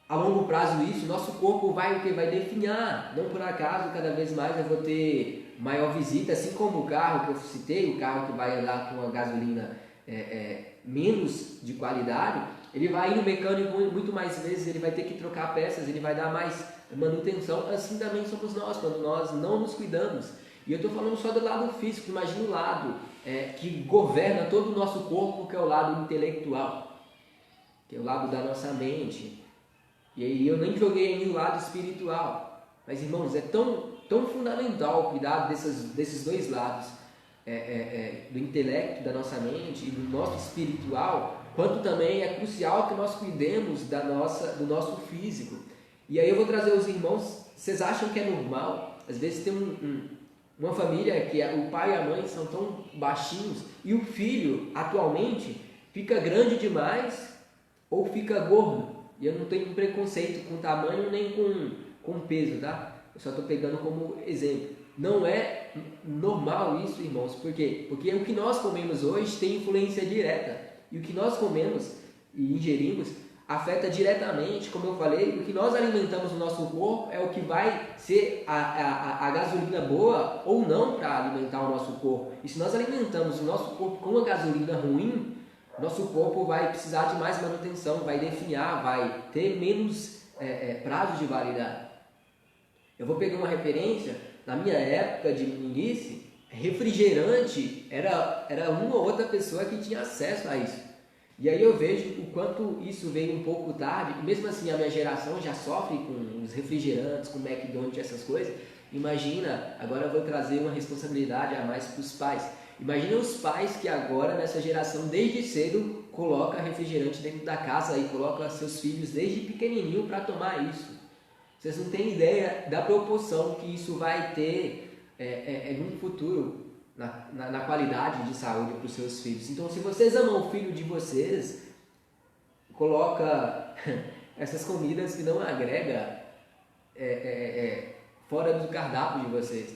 a longo prazo isso, nosso corpo vai definhar. Não por acaso, cada vez mais eu vou ter maior visita, assim como o carro que eu citei, o carro que vai andar com a gasolina menos de qualidade, Ele vai ir no mecânico muito mais vezes, ele vai ter que trocar peças, ele vai dar mais manutenção. Assim também somos nós, quando nós não nos cuidamos. E eu estou falando só do lado físico, imagina o lado que governa todo o nosso corpo, que é o lado intelectual, que é o lado da nossa mente. E aí eu nem joguei ainda o lado espiritual. Mas, irmãos, é tão fundamental cuidar desses dois lados, do intelecto, da nossa mente e do nosso espiritual, quanto também é crucial que nós cuidemos do nosso físico. E aí eu vou trazer os irmãos, vocês acham que é normal? Às vezes tem uma família que o pai e a mãe são tão baixinhos e o filho, atualmente, fica grande demais ou fica gordo. E eu não tenho preconceito com tamanho nem com peso, tá? Eu só estou pegando como exemplo. Não é normal isso, irmãos. Por quê? Porque o que nós comemos hoje tem influência direta. E o que nós comemos e ingerimos afeta diretamente, como eu falei, o que nós alimentamos no nosso corpo é o que vai ser a gasolina boa ou não para alimentar o nosso corpo. E se nós alimentamos o nosso corpo com uma gasolina ruim, nosso corpo vai precisar de mais manutenção, vai definhar, vai ter menos prazo de validade. Eu vou pegar uma referência, na minha época de meninice, refrigerante era uma ou outra pessoa que tinha acesso a isso. E aí eu vejo o quanto isso veio um pouco tarde, e mesmo assim a minha geração já sofre com os refrigerantes, com McDonald's, essas coisas. Imagina, agora eu vou trazer uma responsabilidade a mais para os pais. Imagina os pais que agora, nessa geração, desde cedo, colocam refrigerante dentro da casa e colocam seus filhos desde pequenininho para tomar isso. Vocês não têm ideia da proporção que isso vai ter no futuro, na qualidade de saúde para os seus filhos. Então, se vocês amam o filho de vocês, coloca essas comidas que não agregam fora do cardápio de vocês.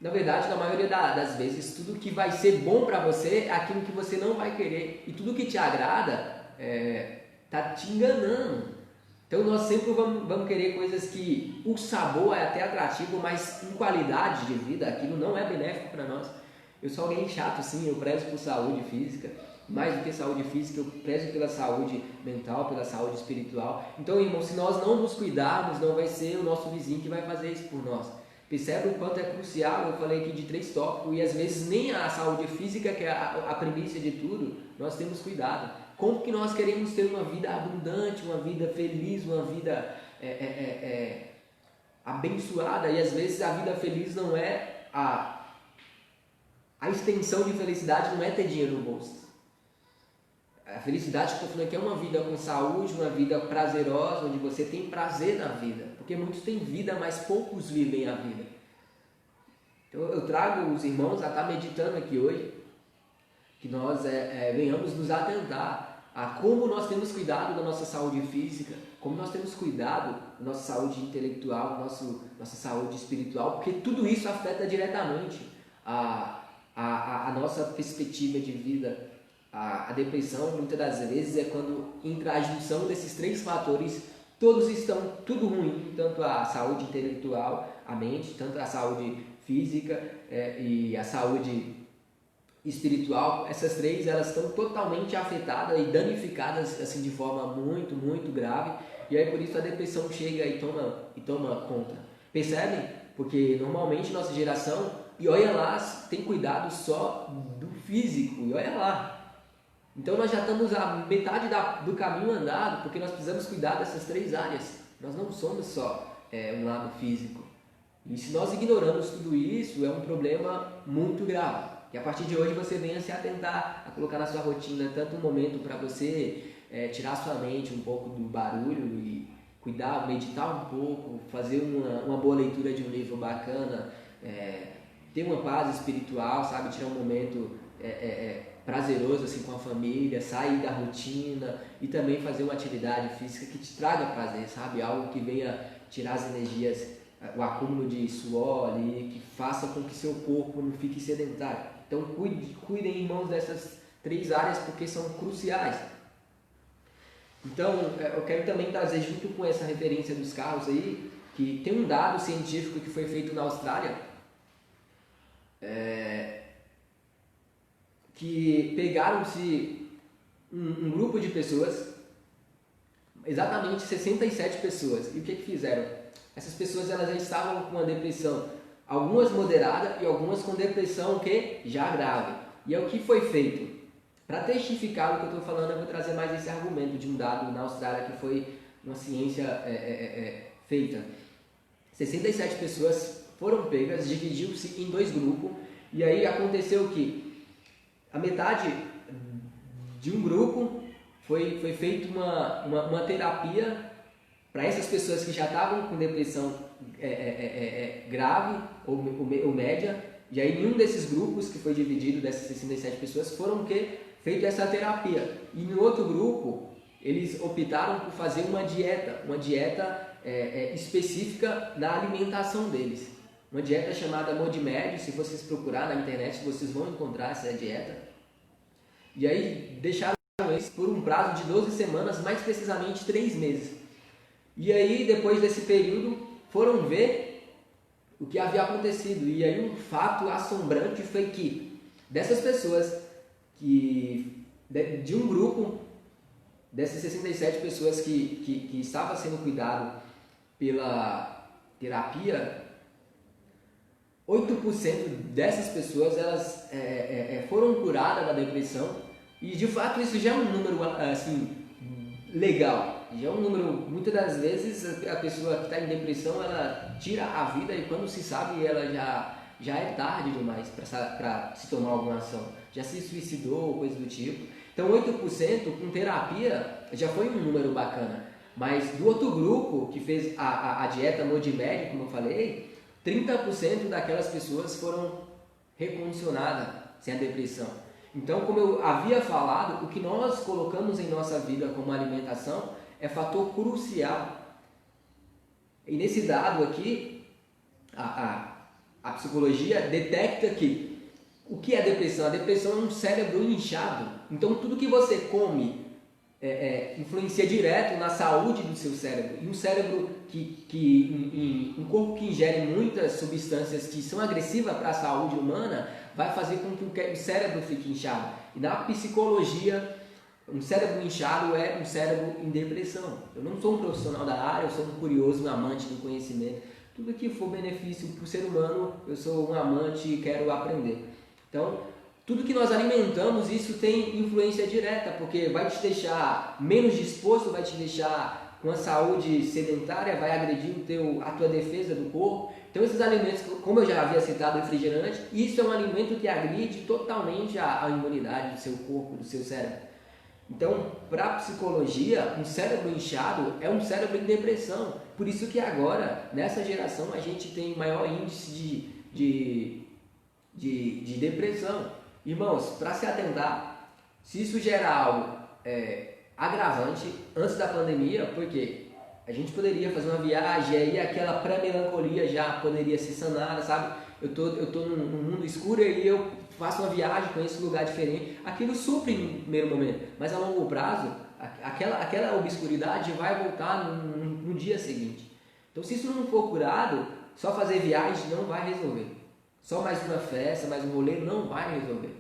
Na verdade, na maioria das vezes, tudo que vai ser bom para você é aquilo que você não vai querer. E tudo que te agrada está te enganando. Então nós sempre vamos querer coisas que o sabor é até atrativo, mas em qualidade de vida aquilo não é benéfico para nós. Eu sou alguém chato, sim, eu prezo por saúde física, mais do que saúde física, eu prezo pela saúde mental, pela saúde espiritual. Então, irmão, se nós não nos cuidarmos, não vai ser o nosso vizinho que vai fazer isso por nós. Percebe o quanto é crucial? Eu falei aqui de 3 tópicos e às vezes nem a saúde física, que é a primícia de tudo, nós temos cuidado. Como que nós queremos ter uma vida abundante, uma vida feliz, uma vida abençoada, e às vezes a vida feliz não é a extensão de felicidade, não é ter dinheiro no bolso. A felicidade que eu estou falando aqui é uma vida com saúde, uma vida prazerosa, onde você tem prazer na vida, porque muitos têm vida, mas poucos vivem a vida. Então eu trago os irmãos a estar meditando aqui hoje, que nós venhamos nos atentar a como nós temos cuidado da nossa saúde física, como nós temos cuidado da nossa saúde intelectual, nossa saúde espiritual, porque tudo isso afeta diretamente a nossa perspectiva de vida. A depressão, muitas das vezes, é quando entra a junção desses 3 fatores, todos estão tudo ruim, tanto a saúde intelectual, a mente, tanto a saúde física e a saúde espiritual. Essas 3 elas estão totalmente afetadas e danificadas assim, de forma muito, muito grave, e aí por isso a depressão chega e toma conta. Percebem? Porque normalmente nossa geração, e olha lá, tem cuidado só do físico, e olha lá. Então nós já estamos a metade do caminho andado, porque nós precisamos cuidar dessas 3 áreas. Nós não somos só um lado físico. E se nós ignoramos tudo isso, é um problema muito grave. E a partir de hoje você venha se atentar a colocar na sua rotina tanto um momento para você tirar sua mente um pouco do barulho e cuidar, meditar um pouco, fazer uma boa leitura de um livro bacana, ter uma paz espiritual, sabe? Tirar um momento prazeroso assim com a família, sair da rotina e também fazer uma atividade física que te traga prazer, sabe? Algo que venha tirar as energias, o acúmulo de suor ali, que faça com que seu corpo não fique sedentário. Então cuidem, irmãos, dessas 3 áreas porque são cruciais. Então eu quero também trazer junto com essa referência dos carros aí, que tem um dado científico que foi feito na Austrália, que pegaram-se um grupo de pessoas, exatamente 67 pessoas. E o que fizeram? Essas pessoas elas já estavam com uma depressão, algumas moderada e algumas com depressão que já grave. E é o que foi feito. Para testificar o que eu estou falando, eu vou trazer mais esse argumento de um dado na Austrália que foi uma ciência feita. 67 pessoas foram pegas, dividiu-se em 2 grupos, e aí aconteceu que a metade de um grupo foi feita uma terapia para essas pessoas que já estavam com depressão grave ou média, e aí nenhum desses grupos que foi dividido, dessas 67 pessoas, foram feito essa terapia. E no outro grupo, eles optaram por fazer uma dieta específica na alimentação deles. Uma dieta chamada MODMED, se vocês procurar na internet, vocês vão encontrar essa dieta. E aí deixaram eles por um prazo de 12 semanas, mais precisamente 3 meses. E aí, depois desse período, foram ver o que havia acontecido. E aí um fato assombrante foi que dessas pessoas, de um grupo, dessas 67 pessoas que estava sendo cuidado pela terapia, 8% dessas pessoas elas foram curadas da depressão. E de fato isso já é um número assim, legal. Já é um número, muitas das vezes a pessoa que está em depressão, ela tira a vida e quando se sabe ela já é tarde demais para se tomar alguma ação. Já se suicidou, coisa do tipo. Então 8% com terapia já foi um número bacana. Mas do outro grupo que fez a dieta MODMED, como eu falei, 30% daquelas pessoas foram recondicionadas sem a depressão. Então, como eu havia falado, o que nós colocamos em nossa vida como alimentação é fator crucial. E nesse dado aqui, a psicologia detecta que o que é depressão? A depressão é um cérebro inchado. Então, tudo que você come influencia direto na saúde do seu cérebro. E um cérebro um corpo que ingere muitas substâncias que são agressivas para a saúde humana vai fazer com que o cérebro fique inchado. E na psicologia, um cérebro inchado é um cérebro em depressão. Eu não sou um profissional da área, eu sou um curioso, um amante do conhecimento. Tudo que for benefício para o ser humano, eu sou um amante e quero aprender. Então, tudo que nós alimentamos, isso tem influência direta, porque vai te deixar menos disposto, vai te deixar com a saúde sedentária, vai agredir a tua defesa do corpo. Então esses alimentos, como eu já havia citado, o refrigerante, isso é um alimento que agride totalmente a imunidade do seu corpo, do seu cérebro. Então, para a psicologia, um cérebro inchado é um cérebro em depressão. Por isso que agora, nessa geração, a gente tem maior índice de depressão. Irmãos, para se atentar, se isso gerar algo agravante antes da pandemia, porque a gente poderia fazer uma viagem, aí aquela pré-melancolia já poderia ser sanada, sabe? Eu tô num mundo escuro e eu faço uma viagem, conheço um lugar diferente. Aquilo supre no primeiro momento, mas a longo prazo, aquela obscuridade vai voltar no dia seguinte. Então, se isso não for curado, só fazer viagem não vai resolver. Só mais uma festa, mais um rolê não vai resolver.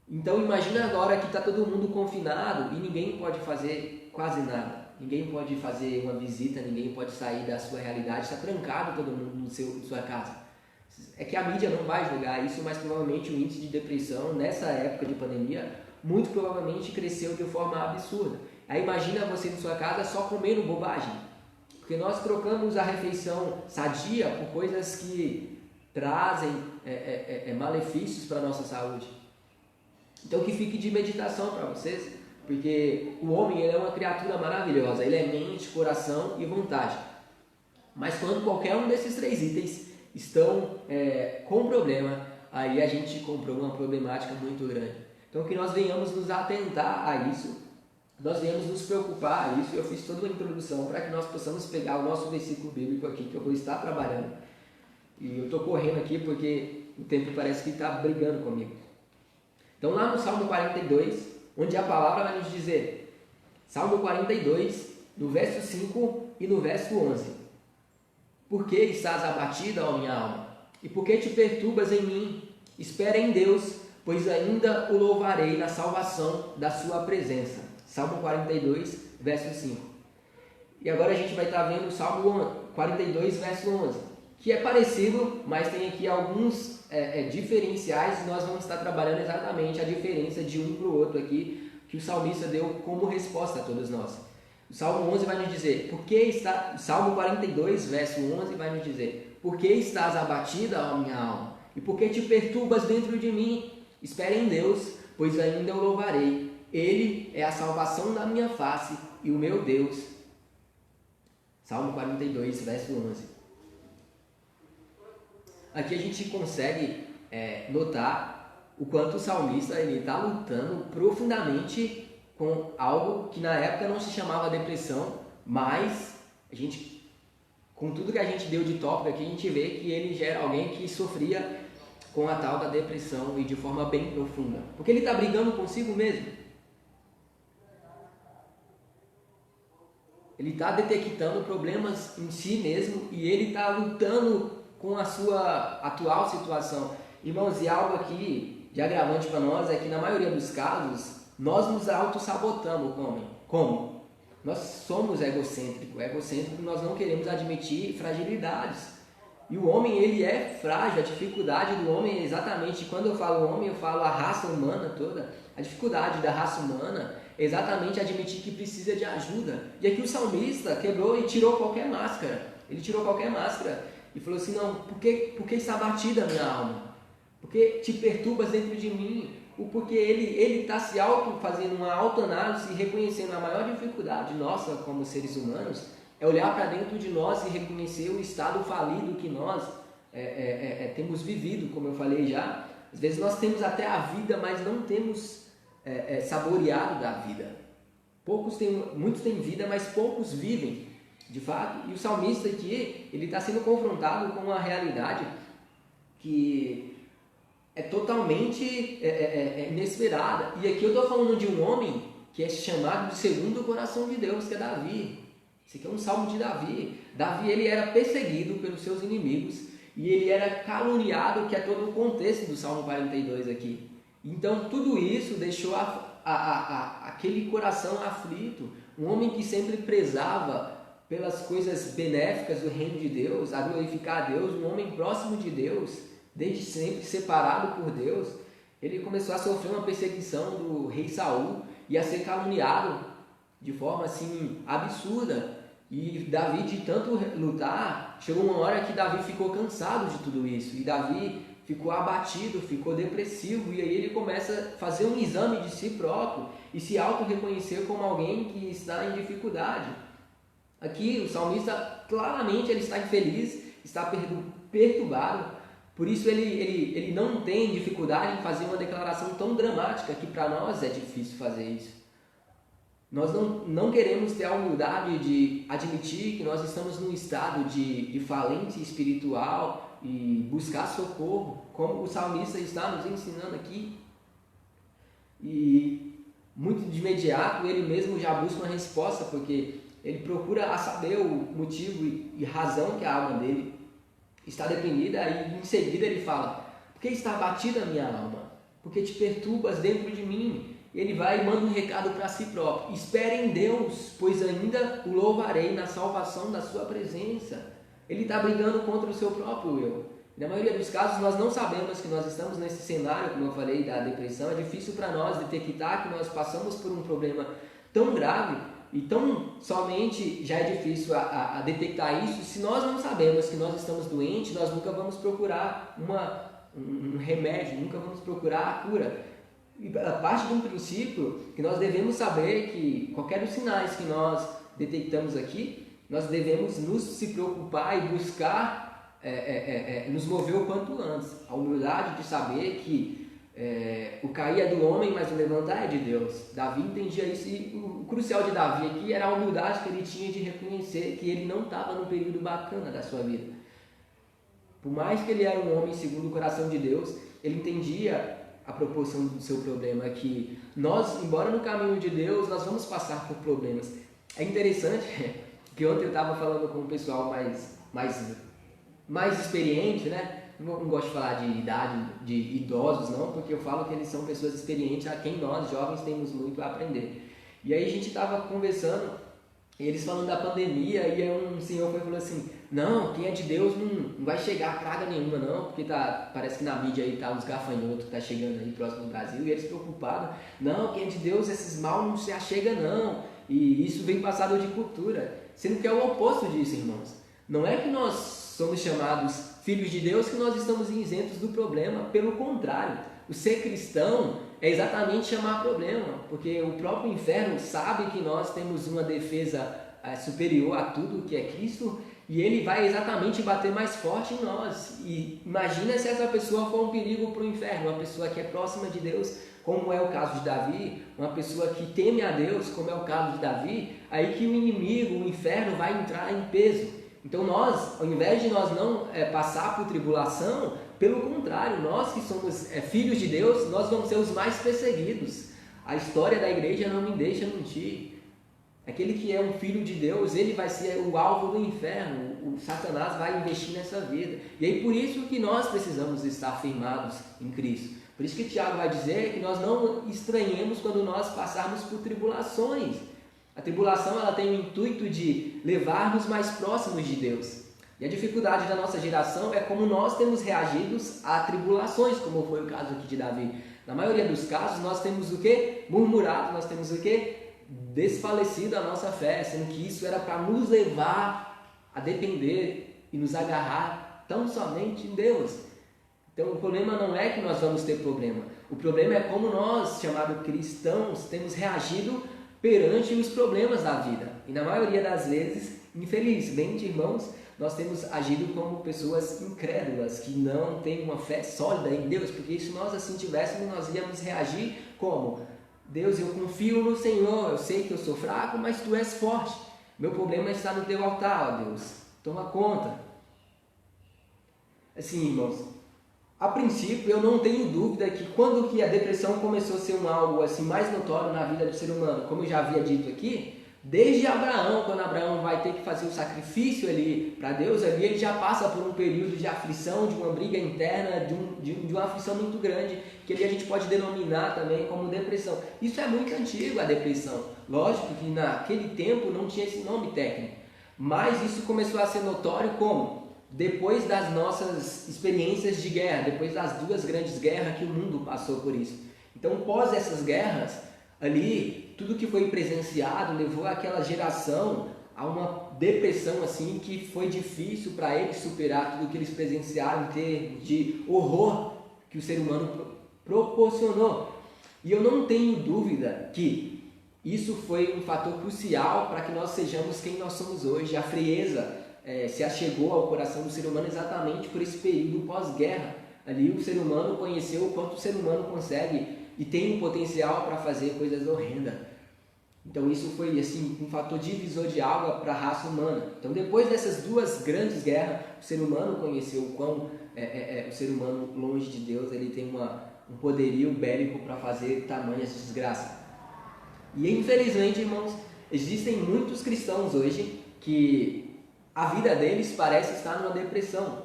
Então, imagina agora que está todo mundo confinado e ninguém pode fazer quase nada. Ninguém pode fazer uma visita, ninguém pode sair da sua realidade, está trancado todo mundo na sua casa. É que a mídia não vai julgar isso, mas provavelmente o índice de depressão nessa época de pandemia, muito provavelmente cresceu de forma absurda. Aí imagina você em sua casa só comendo bobagem, porque nós trocamos a refeição sadia por coisas que trazem malefícios para a nossa saúde. Então que fique de meditação para vocês. Porque o homem ele é uma criatura maravilhosa, ele é mente, coração e vontade. Mas quando qualquer um desses 3 itens estão com problema, aí a gente comprou uma problemática muito grande. Então que nós venhamos nos atentar a isso, nós venhamos nos preocupar a isso. Eu fiz toda uma introdução para que nós possamos pegar o nosso versículo bíblico aqui, que eu vou estar trabalhando. E eu estou correndo aqui porque o tempo parece que está brigando comigo. Então lá no Salmo 42... onde a palavra vai nos dizer, Salmo 42, no verso 5 e no verso 11. Por que estás abatida, ó minha alma? E por que te perturbas em mim? Espera em Deus, pois ainda o louvarei na salvação da sua presença. Salmo 42, verso 5. E agora a gente vai estar vendo o Salmo 42, verso 11, que é parecido, mas tem aqui alguns diferenciais, e nós vamos estar trabalhando exatamente a diferença de um para o outro aqui, que o salmista deu como resposta a todos nós. O Salmo 11 vai nos dizer, Salmo 42, verso 11 vai nos dizer, por que estás abatida, ó minha alma? E por que te perturbas dentro de mim? Espere em Deus, pois ainda eu louvarei. Ele é a salvação da minha face e o meu Deus. Salmo 42, verso 11. Aqui a gente consegue notar o quanto o salmista está lutando profundamente com algo que na época não se chamava depressão, mas com tudo que a gente deu de tópico aqui, a gente vê que ele já era alguém que sofria com a tal da depressão e de forma bem profunda. Porque ele está brigando consigo mesmo. Ele está detectando problemas em si mesmo e ele está lutando com a sua atual situação. Irmãos, e algo aqui de agravante para nós é que na maioria dos casos nós nos autossabotamos. Como? Nós somos egocêntricos. Nós não queremos admitir fragilidades. E o homem, ele é frágil. A dificuldade do homem é exatamente, quando eu falo homem, eu falo a raça humana toda. A dificuldade da raça humana é exatamente admitir que precisa de ajuda. E aqui o salmista quebrou e tirou qualquer máscara. Ele tirou qualquer máscara e falou assim, não, por que está abatida a minha alma? Por que te perturbas dentro de mim? Porque ele está se fazendo uma autoanálise e reconhecendo a maior dificuldade nossa como seres humanos é olhar para dentro de nós e reconhecer o estado falido que nós temos vivido, como eu falei já. Às vezes nós temos até a vida, mas não temos saboreado da vida. Muitos têm vida, mas poucos vivem, de fato. E o salmista aqui, ele está sendo confrontado com uma realidade que é totalmente inesperada. E aqui eu estou falando de um homem que é chamado de segundo o coração de Deus, que é Davi. Esse aqui é um salmo de Davi. Davi, ele era perseguido pelos seus inimigos e ele era caluniado, que é todo o contexto do Salmo 42 aqui. Então tudo isso deixou aquele coração aflito. Um homem que sempre prezava pelas coisas benéficas do reino de Deus, a glorificar a Deus, um homem próximo de Deus, desde sempre separado por Deus. Ele começou a sofrer uma perseguição do rei Saul e a ser caluniado de forma assim absurda. E Davi, de tanto lutar, chegou uma hora que Davi ficou cansado de tudo isso. E Davi ficou abatido, ficou depressivo. E aí ele começa a fazer um exame de si próprio e se auto-reconhecer como alguém que está em dificuldade. Aqui o salmista, claramente, ele está infeliz, está perturbado. Por isso ele não tem dificuldade em fazer uma declaração tão dramática que para nós é difícil fazer isso. Nós não queremos ter a humildade de admitir que nós estamos num estado de falência espiritual e buscar socorro, como o salmista está nos ensinando aqui. E muito de imediato ele mesmo já busca uma resposta, porque ele procura saber o motivo e razão que a alma dele está deprimida, e em seguida ele fala, por que está abatida a minha alma? Porque te perturbas dentro de mim. Ele vai e manda um recado para si próprio, espere em Deus, pois ainda o louvarei na salvação da sua presença. Ele está brigando contra o seu próprio eu. Na maioria dos casos nós não sabemos que nós estamos nesse cenário, como eu falei, da depressão. É difícil para nós detectar que nós passamos por um problema tão grave e tão somente já é difícil a detectar isso. Se nós não sabemos que nós estamos doentes, nós nunca vamos procurar um remédio, nunca vamos procurar a cura. E a parte de um princípio que nós devemos saber que qualquer dos sinais que nós detectamos aqui, nós devemos se preocupar e buscar nos mover o quanto antes. A humildade de saber que o cair é do homem, mas o levantar é de Deus. Davi entendia isso, e o crucial de Davi aqui era a humildade que ele tinha de reconhecer que ele não estava num período bacana da sua vida. Por mais que ele era um homem segundo o coração de Deus, ele entendia a proporção do seu problema, que nós, embora no caminho de Deus, nós vamos passar por problemas. É interessante que ontem eu estava falando com um pessoal mais experiente, né? Não gosto de falar de idade, de idosos não, porque eu falo que eles são pessoas experientes a quem nós, jovens, temos muito a aprender. E aí a gente estava conversando, eles falando da pandemia, e aí um senhor falou assim, não, quem é de Deus não vai chegar praga nenhuma não, porque parece que na mídia aí tá os gafanhotos que tá chegando aí próximo do Brasil, e eles preocupados, não, quem é de Deus, esses mal não se achega não, e isso vem passado de cultura, sendo que é o oposto disso, irmãos. Não é que nós somos chamados filhos de Deus que nós estamos isentos do problema, pelo contrário, o ser cristão é exatamente chamar problema, porque o próprio inferno sabe que nós temos uma defesa superior a tudo que é Cristo, e ele vai exatamente bater mais forte em nós. E imagina se essa pessoa for um perigo para o inferno, uma pessoa que é próxima de Deus, como é o caso de Davi, uma pessoa que teme a Deus, como é o caso de Davi, aí que o inimigo, o inferno, vai entrar em peso. Então nós, ao invés de nós não passar por tribulação, pelo contrário, nós que somos filhos de Deus, nós vamos ser os mais perseguidos. A história da igreja não me deixa mentir. Aquele que é um filho de Deus, ele vai ser o alvo do inferno, o Satanás vai investir nessa vida. E aí por isso que nós precisamos estar firmados em Cristo. Por isso que Tiago vai dizer que nós não estranhemos quando nós passarmos por tribulações. A tribulação ela tem o intuito de levar-nos mais próximos de Deus. E a dificuldade da nossa geração é como nós temos reagido a tribulações, como foi o caso aqui de Davi. Na maioria dos casos nós temos o quê? Murmurado, nós temos o quê? Desfalecido a nossa fé, sendo que isso era para nos levar a depender e nos agarrar tão somente em Deus. Então o problema não é que nós vamos ter problema, o problema é como nós, chamados cristãos, temos reagido perante os problemas da vida. E na maioria das vezes, infelizmente, irmãos, nós temos agido como pessoas incrédulas, que não têm uma fé sólida em Deus, porque se nós assim tivéssemos, nós íamos reagir como? Deus, eu confio no Senhor, eu sei que eu sou fraco, mas Tu és forte. Meu problema está no Teu altar, ó Deus. Toma conta. Assim, irmãos, a princípio eu não tenho dúvida que quando que a depressão começou a ser algo assim, mais notório na vida do ser humano, como eu já havia dito aqui, desde Abraão, quando Abraão vai ter que fazer o sacrifício ali para Deus, ali ele já passa por um período de aflição, de uma briga interna, de uma aflição muito grande, que ali a gente pode denominar também como depressão. Isso é muito antigo, a depressão. Lógico que naquele tempo não tinha esse nome técnico, mas isso começou a ser notório como? Depois das nossas experiências de guerra, depois das 2 grandes guerras que o mundo passou por isso. Então, pós essas guerras, ali, tudo que foi presenciado levou aquela geração a uma depressão assim que foi difícil para eles superar tudo que eles presenciaram em termos de horror que o ser humano proporcionou. E eu não tenho dúvida que isso foi um fator crucial para que nós sejamos quem nós somos hoje. A frieza se achegou ao coração do ser humano exatamente por esse período pós-guerra. Ali o ser humano conheceu o quanto o ser humano consegue e tem um potencial para fazer coisas horrendas. Então isso foi assim, um fator divisor de água para a raça humana. Então depois dessas 2 grandes guerras, o ser humano conheceu o quão o ser humano longe de Deus, ele tem um poderio bélico para fazer tamanhas desgraças. E infelizmente, irmãos, existem muitos cristãos hoje que a vida deles parece estar numa depressão,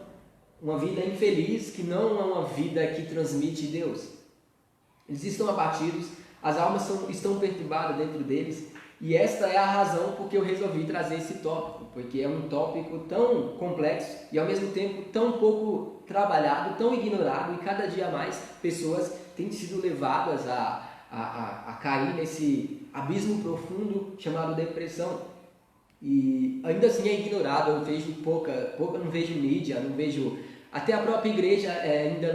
uma vida infeliz que não é uma vida que transmite Deus. Eles estão abatidos, as almas estão perturbadas dentro deles, e esta é a razão por que eu resolvi trazer esse tópico, porque é um tópico tão complexo e ao mesmo tempo tão pouco trabalhado, tão ignorado, e cada dia mais pessoas têm sido levadas a cair nesse abismo profundo chamado depressão. E ainda assim é ignorado, eu vejo pouca não vejo mídia, não vejo, até a própria igreja ainda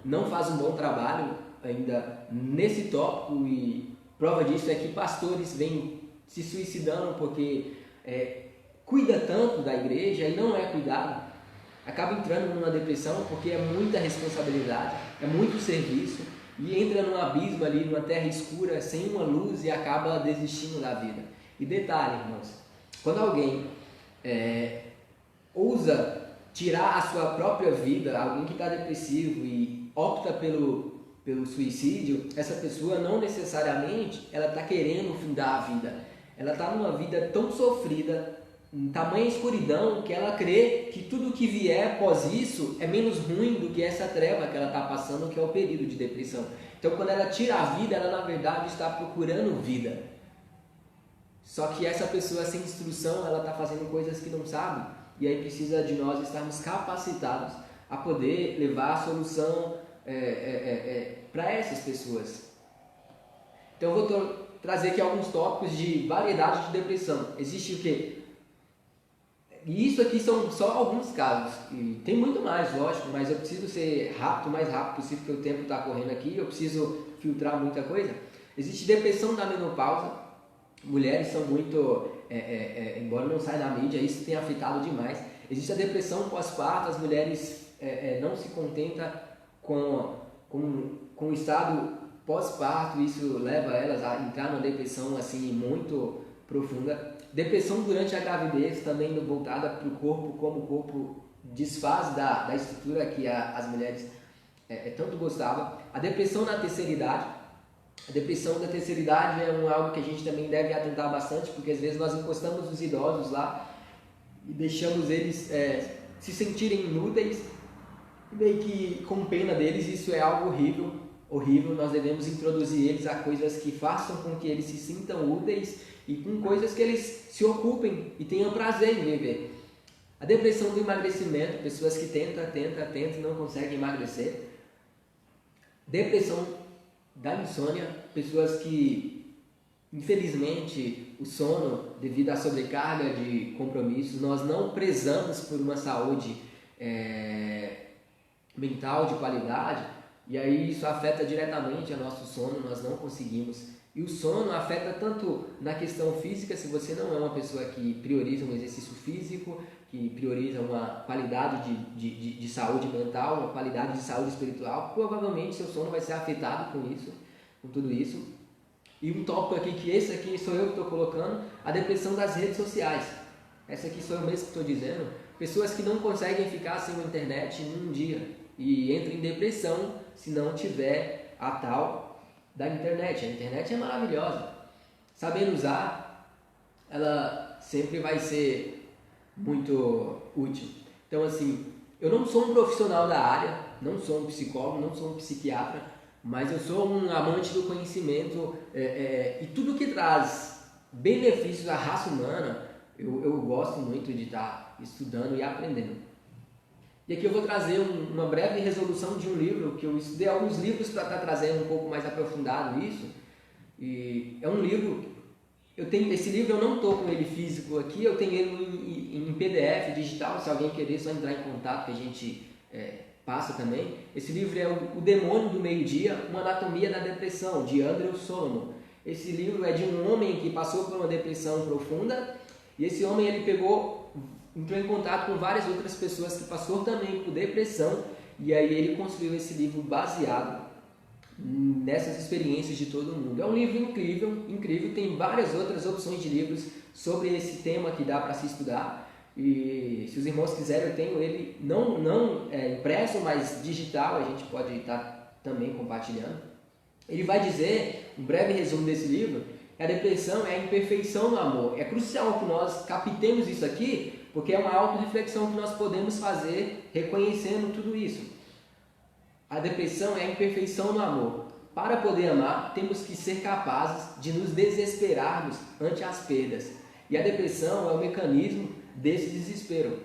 não faz um bom trabalho ainda nesse tópico, e prova disso é que pastores vêm se suicidando porque cuida tanto da igreja e não é cuidado, acaba entrando numa depressão porque é muita responsabilidade, é muito serviço, e entra num abismo ali, numa terra escura, sem uma luz, e acaba desistindo da vida. E detalhe, irmãos, quando alguém ousa tirar a sua própria vida, alguém que está depressivo e opta pelo suicídio, essa pessoa não necessariamente ela está querendo findar a vida. Ela está numa vida tão sofrida, em tamanha escuridão que ela crê que tudo que vier após isso é menos ruim do que essa treva que ela está passando, que é o período de depressão. Então, quando ela tira a vida, ela na verdade está procurando vida. Só que essa pessoa sem instrução, ela está fazendo coisas que não sabe, e aí precisa de nós estarmos capacitados a poder levar a solução para essas pessoas. Então eu vou trazer aqui alguns tópicos de variedade de depressão. Existe o quê? E isso aqui são só alguns casos, e tem muito mais, lógico, mas eu preciso ser rápido, o mais rápido possível, porque o tempo está correndo aqui, eu preciso filtrar muita coisa. Existe depressão da menopausa. Mulheres são muito, embora não saia na mídia, isso tem afetado demais. Existe a depressão pós-parto, as mulheres não se contentam com o estado pós-parto, isso leva elas a entrar numa depressão assim muito profunda. Depressão durante a gravidez, também voltada para o corpo, como o corpo desfaz da estrutura que as mulheres tanto gostavam. A depressão na terceira idade. A depressão da terceira idade é algo que a gente também deve atentar bastante, porque às vezes nós encostamos os idosos lá e deixamos eles se sentirem inúteis, meio que com pena deles. Isso é algo horrível. Nós devemos introduzir eles a coisas que façam com que eles se sintam úteis e com coisas que eles se ocupem e tenham prazer em viver. A depressão do emagrecimento, pessoas que tentam e não conseguem emagrecer. Depressão da insônia, pessoas que, infelizmente, o sono, devido à sobrecarga de compromissos, nós não prezamos por uma saúde mental de qualidade, e aí isso afeta diretamente o nosso sono, nós não conseguimos. E o sono afeta tanto na questão física, se você não é uma pessoa que prioriza um exercício físico, que prioriza uma qualidade de saúde mental, uma qualidade de saúde espiritual, provavelmente seu sono vai ser afetado com tudo isso. E um tópico aqui, que esse aqui sou eu que estou colocando, a depressão das redes sociais. Essa aqui sou eu mesmo que estou dizendo. Pessoas que não conseguem ficar sem a internet num dia e entram em depressão se não tiver a tal da internet. A internet é maravilhosa. Sabendo usar, ela sempre vai ser muito útil. Então, assim, eu não sou um profissional da área, não sou um psicólogo, não sou um psiquiatra, mas eu sou um amante do conhecimento e tudo que traz benefícios à raça humana, eu gosto muito de estar estudando e aprendendo. E aqui eu vou trazer uma breve resolução de um livro, que eu estudei alguns livros para estar trazendo um pouco mais aprofundado isso. E é um livro, esse livro eu não estou com ele físico aqui, eu tenho ele em PDF digital, se alguém querer só entrar em contato que a gente passa também. Esse livro é O Demônio do Meio-Dia, Uma Anatomia da Depressão, de Andrew Solomon. Esse livro é de um homem que passou por uma depressão profunda, e esse homem entrou em contato com várias outras pessoas que passaram também por depressão, e aí ele construiu esse livro baseado nessas experiências de todo mundo. É um livro incrível, tem várias outras opções de livros sobre esse tema que dá para se estudar, e se os irmãos quiserem, eu tenho ele não impresso, mas digital, a gente pode estar também compartilhando. Ele vai dizer, um breve resumo desse livro, que a depressão é a imperfeição no amor. É crucial que nós captemos isso aqui, porque é uma autorreflexão que nós podemos fazer reconhecendo tudo isso. A depressão é a imperfeição no amor. Para poder amar, temos que ser capazes de nos desesperarmos ante as perdas. E a depressão é o mecanismo desse desespero.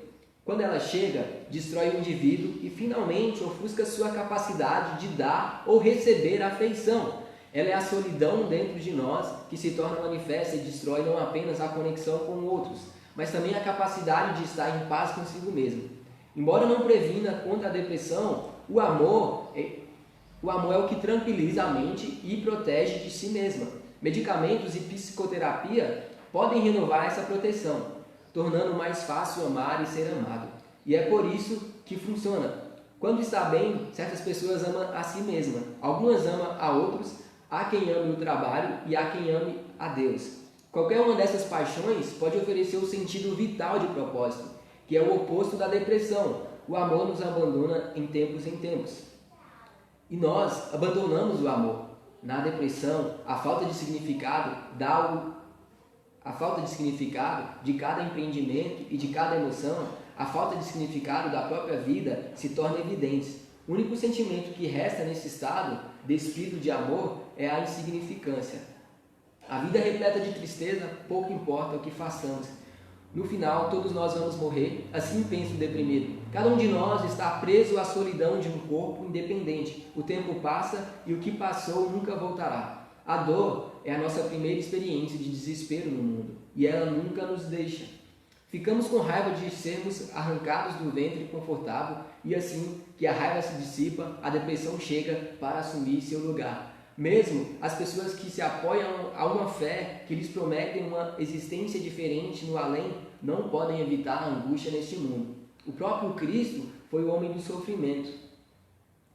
Quando ela chega, destrói o indivíduo e finalmente ofusca sua capacidade de dar ou receber afeição. Ela é a solidão dentro de nós que se torna manifesta e destrói não apenas a conexão com outros, mas também a capacidade de estar em paz consigo mesmo. Embora não previna contra a depressão, o amor é o que tranquiliza a mente e protege de si mesma. Medicamentos e psicoterapia podem renovar essa proteção, tornando mais fácil amar e ser amado. E é por isso que funciona. Quando está bem, certas pessoas amam a si mesma, algumas amam a outros, há quem ame o trabalho e há quem ame a Deus. Qualquer uma dessas paixões pode oferecer o sentido vital de propósito, que é o oposto da depressão. O amor nos abandona em tempos em tempos. E nós abandonamos o amor. Na depressão, a falta de significado dá a falta de significado de cada empreendimento e de cada emoção, a falta de significado da própria vida se torna evidente. O único sentimento que resta nesse estado despido de amor é a insignificância. A vida repleta de tristeza, pouco importa o que façamos. No final, todos nós vamos morrer, assim pensa o deprimido. Cada um de nós está preso à solidão de um corpo independente. O tempo passa e o que passou nunca voltará. A dor é a nossa primeira experiência de desespero no mundo e ela nunca nos deixa. Ficamos com raiva de sermos arrancados do ventre confortável e assim que a raiva se dissipa, a depressão chega para assumir seu lugar. Mesmo as pessoas que se apoiam a uma fé que lhes prometem uma existência diferente no além não podem evitar a angústia neste mundo. O próprio Cristo foi o homem do sofrimento.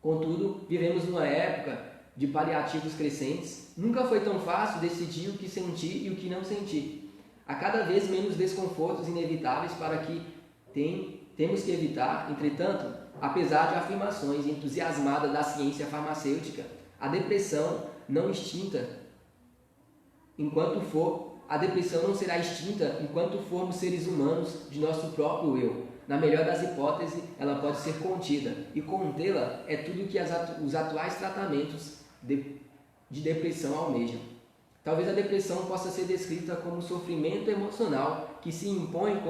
Contudo, vivemos numa época de paliativos crescentes. Nunca foi tão fácil decidir o que sentir e o que não sentir. Há cada vez menos desconfortos inevitáveis para que temos que evitar. Entretanto, apesar de afirmações entusiasmadas da ciência farmacêutica, a depressão não será extinta enquanto formos seres humanos de nosso próprio eu. Na melhor das hipóteses, ela pode ser contida, e contê-la é tudo que os atuais tratamentos de depressão almejam. Talvez a depressão possa ser descrita como um sofrimento emocional que se impõe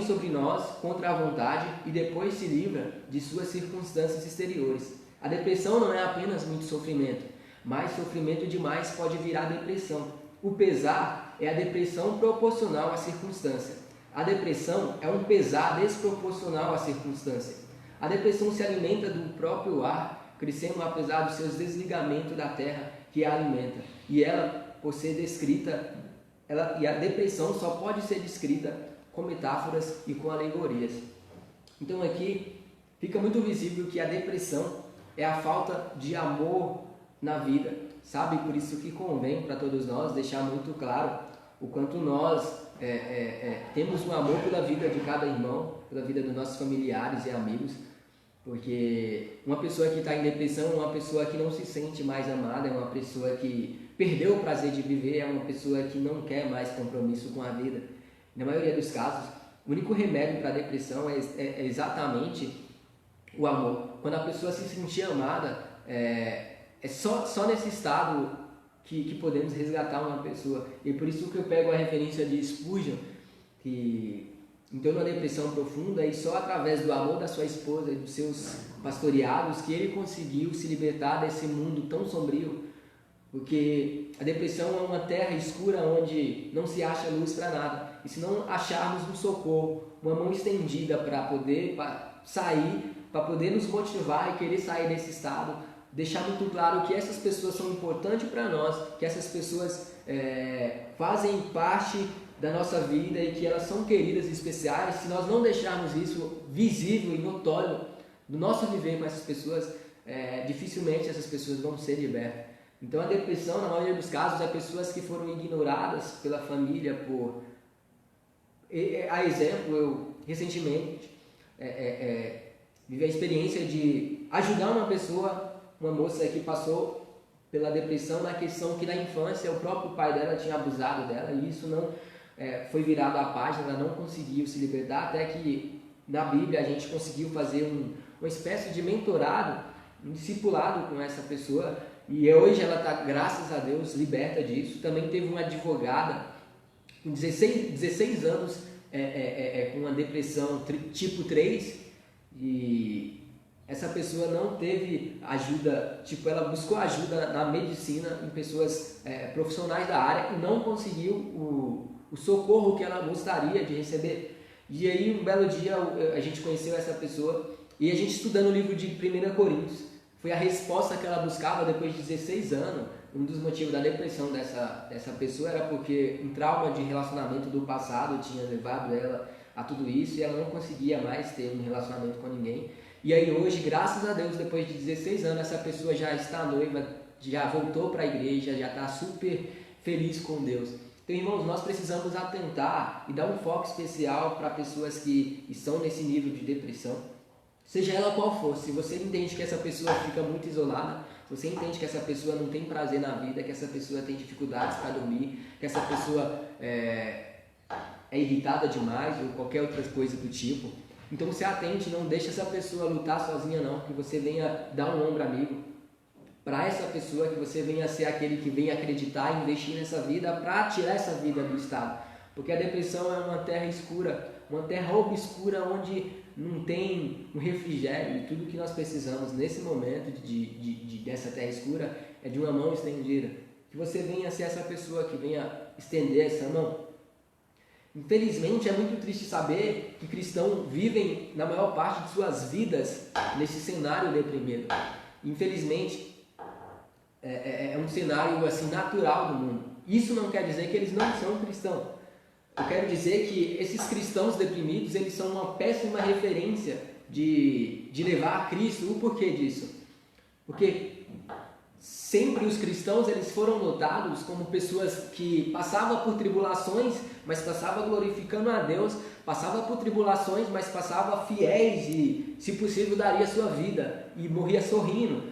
sobre nós contra a vontade e depois se livra de suas circunstâncias exteriores. A depressão não é apenas muito sofrimento, mas sofrimento demais pode virar depressão. O pesar é a depressão proporcional à circunstância. A depressão é um pesar desproporcional à circunstância. A depressão se alimenta do próprio ar, crescendo apesar dos seus desligamentos da terra que a alimenta. E a depressão só pode ser descrita com metáforas e com alegorias. Então aqui fica muito visível que a depressão é a falta de amor na vida, sabe? Por isso que convém para todos nós deixar muito claro o quanto nós temos um amor pela vida de cada irmão, pela vida dos nossos familiares e amigos, porque uma pessoa que está em depressão é uma pessoa que não se sente mais amada, é uma pessoa que perdeu o prazer de viver, é uma pessoa que não quer mais compromisso com a vida. Na maioria dos casos, o único remédio para a depressão é exatamente o amor. Quando a pessoa se sentir amada, é só nesse estado que podemos resgatar uma pessoa. E por isso que eu pego a referência de Spurgeon, que entrou numa depressão profunda e só através do amor da sua esposa e dos seus pastoreados que ele conseguiu se libertar desse mundo tão sombrio. Porque a depressão é uma terra escura onde não se acha luz para nada. E se não acharmos um socorro, uma mão estendida para poder sair, para poder nos motivar e querer sair desse estado, deixar muito claro que essas pessoas são importantes para nós, que essas pessoas fazem parte da nossa vida e que elas são queridas e especiais. Se nós não deixarmos isso visível e notório do nosso viver com essas pessoas, dificilmente essas pessoas vão ser libertas. Então a depressão, na maioria dos casos, é pessoas que foram ignoradas pela família a exemplo, eu recentemente vivi a experiência de ajudar uma moça que passou pela depressão na questão que na infância o próprio pai dela tinha abusado dela e isso não foi virado à página, ela não conseguiu se libertar, até que na Bíblia a gente conseguiu fazer uma espécie de mentorado, um discipulado com essa pessoa e hoje ela está, graças a Deus, liberta disso. Também teve uma advogada com 16 anos com uma depressão tipo 3 e essa pessoa não teve ajuda, ela buscou ajuda na medicina em pessoas profissionais da área e não conseguiu o socorro que ela gostaria de receber. E aí um belo dia a gente conheceu essa pessoa e a gente estudando o livro de 1 Coríntios, foi a resposta que ela buscava depois de 16 anos. Um dos motivos da depressão dessa pessoa era porque um trauma de relacionamento do passado tinha levado ela a tudo isso e ela não conseguia mais ter um relacionamento com ninguém. E aí hoje, graças a Deus, depois de 16 anos, essa pessoa já está noiva, já voltou para a igreja, já está super feliz com Deus. Então, irmãos, nós precisamos atentar e dar um foco especial para pessoas que estão nesse nível de depressão, seja ela qual for. Se você entende que essa pessoa fica muito isolada, se você entende que essa pessoa não tem prazer na vida, que essa pessoa tem dificuldades para dormir, que essa pessoa é irritada demais ou qualquer outra coisa do tipo, então você atente, não deixe essa pessoa lutar sozinha não, que você venha dar um ombro amigo para essa pessoa, que você venha ser aquele que venha acreditar e investir nessa vida para tirar essa vida do estado, porque a depressão é uma terra escura, uma terra obscura onde não tem um refrigério, e tudo que nós precisamos nesse momento dessa terra escura é de uma mão estendida, que você venha ser essa pessoa que venha estender essa mão. Infelizmente, é muito triste saber que cristãos vivem na maior parte de suas vidas nesse cenário deprimido. Infelizmente, é um cenário assim natural do mundo. Isso não quer dizer que eles não são cristãos. Eu quero dizer que esses cristãos deprimidos, eles são uma péssima referência de levar a Cristo. O porquê disso? Porque sempre os cristãos, eles foram notados como pessoas que passavam por tribulações, mas passavam glorificando a Deus, passavam por tribulações, mas passavam fiéis e, se possível, daria a sua vida e morria sorrindo.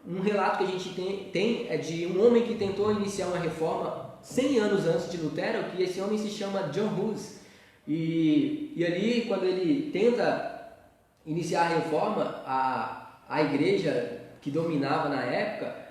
Um relato que a gente tem é de um homem que tentou iniciar uma reforma 100 anos antes de Lutero, que esse homem se chama John Hus. E ali, quando ele tenta iniciar a reforma, a igreja que dominava na época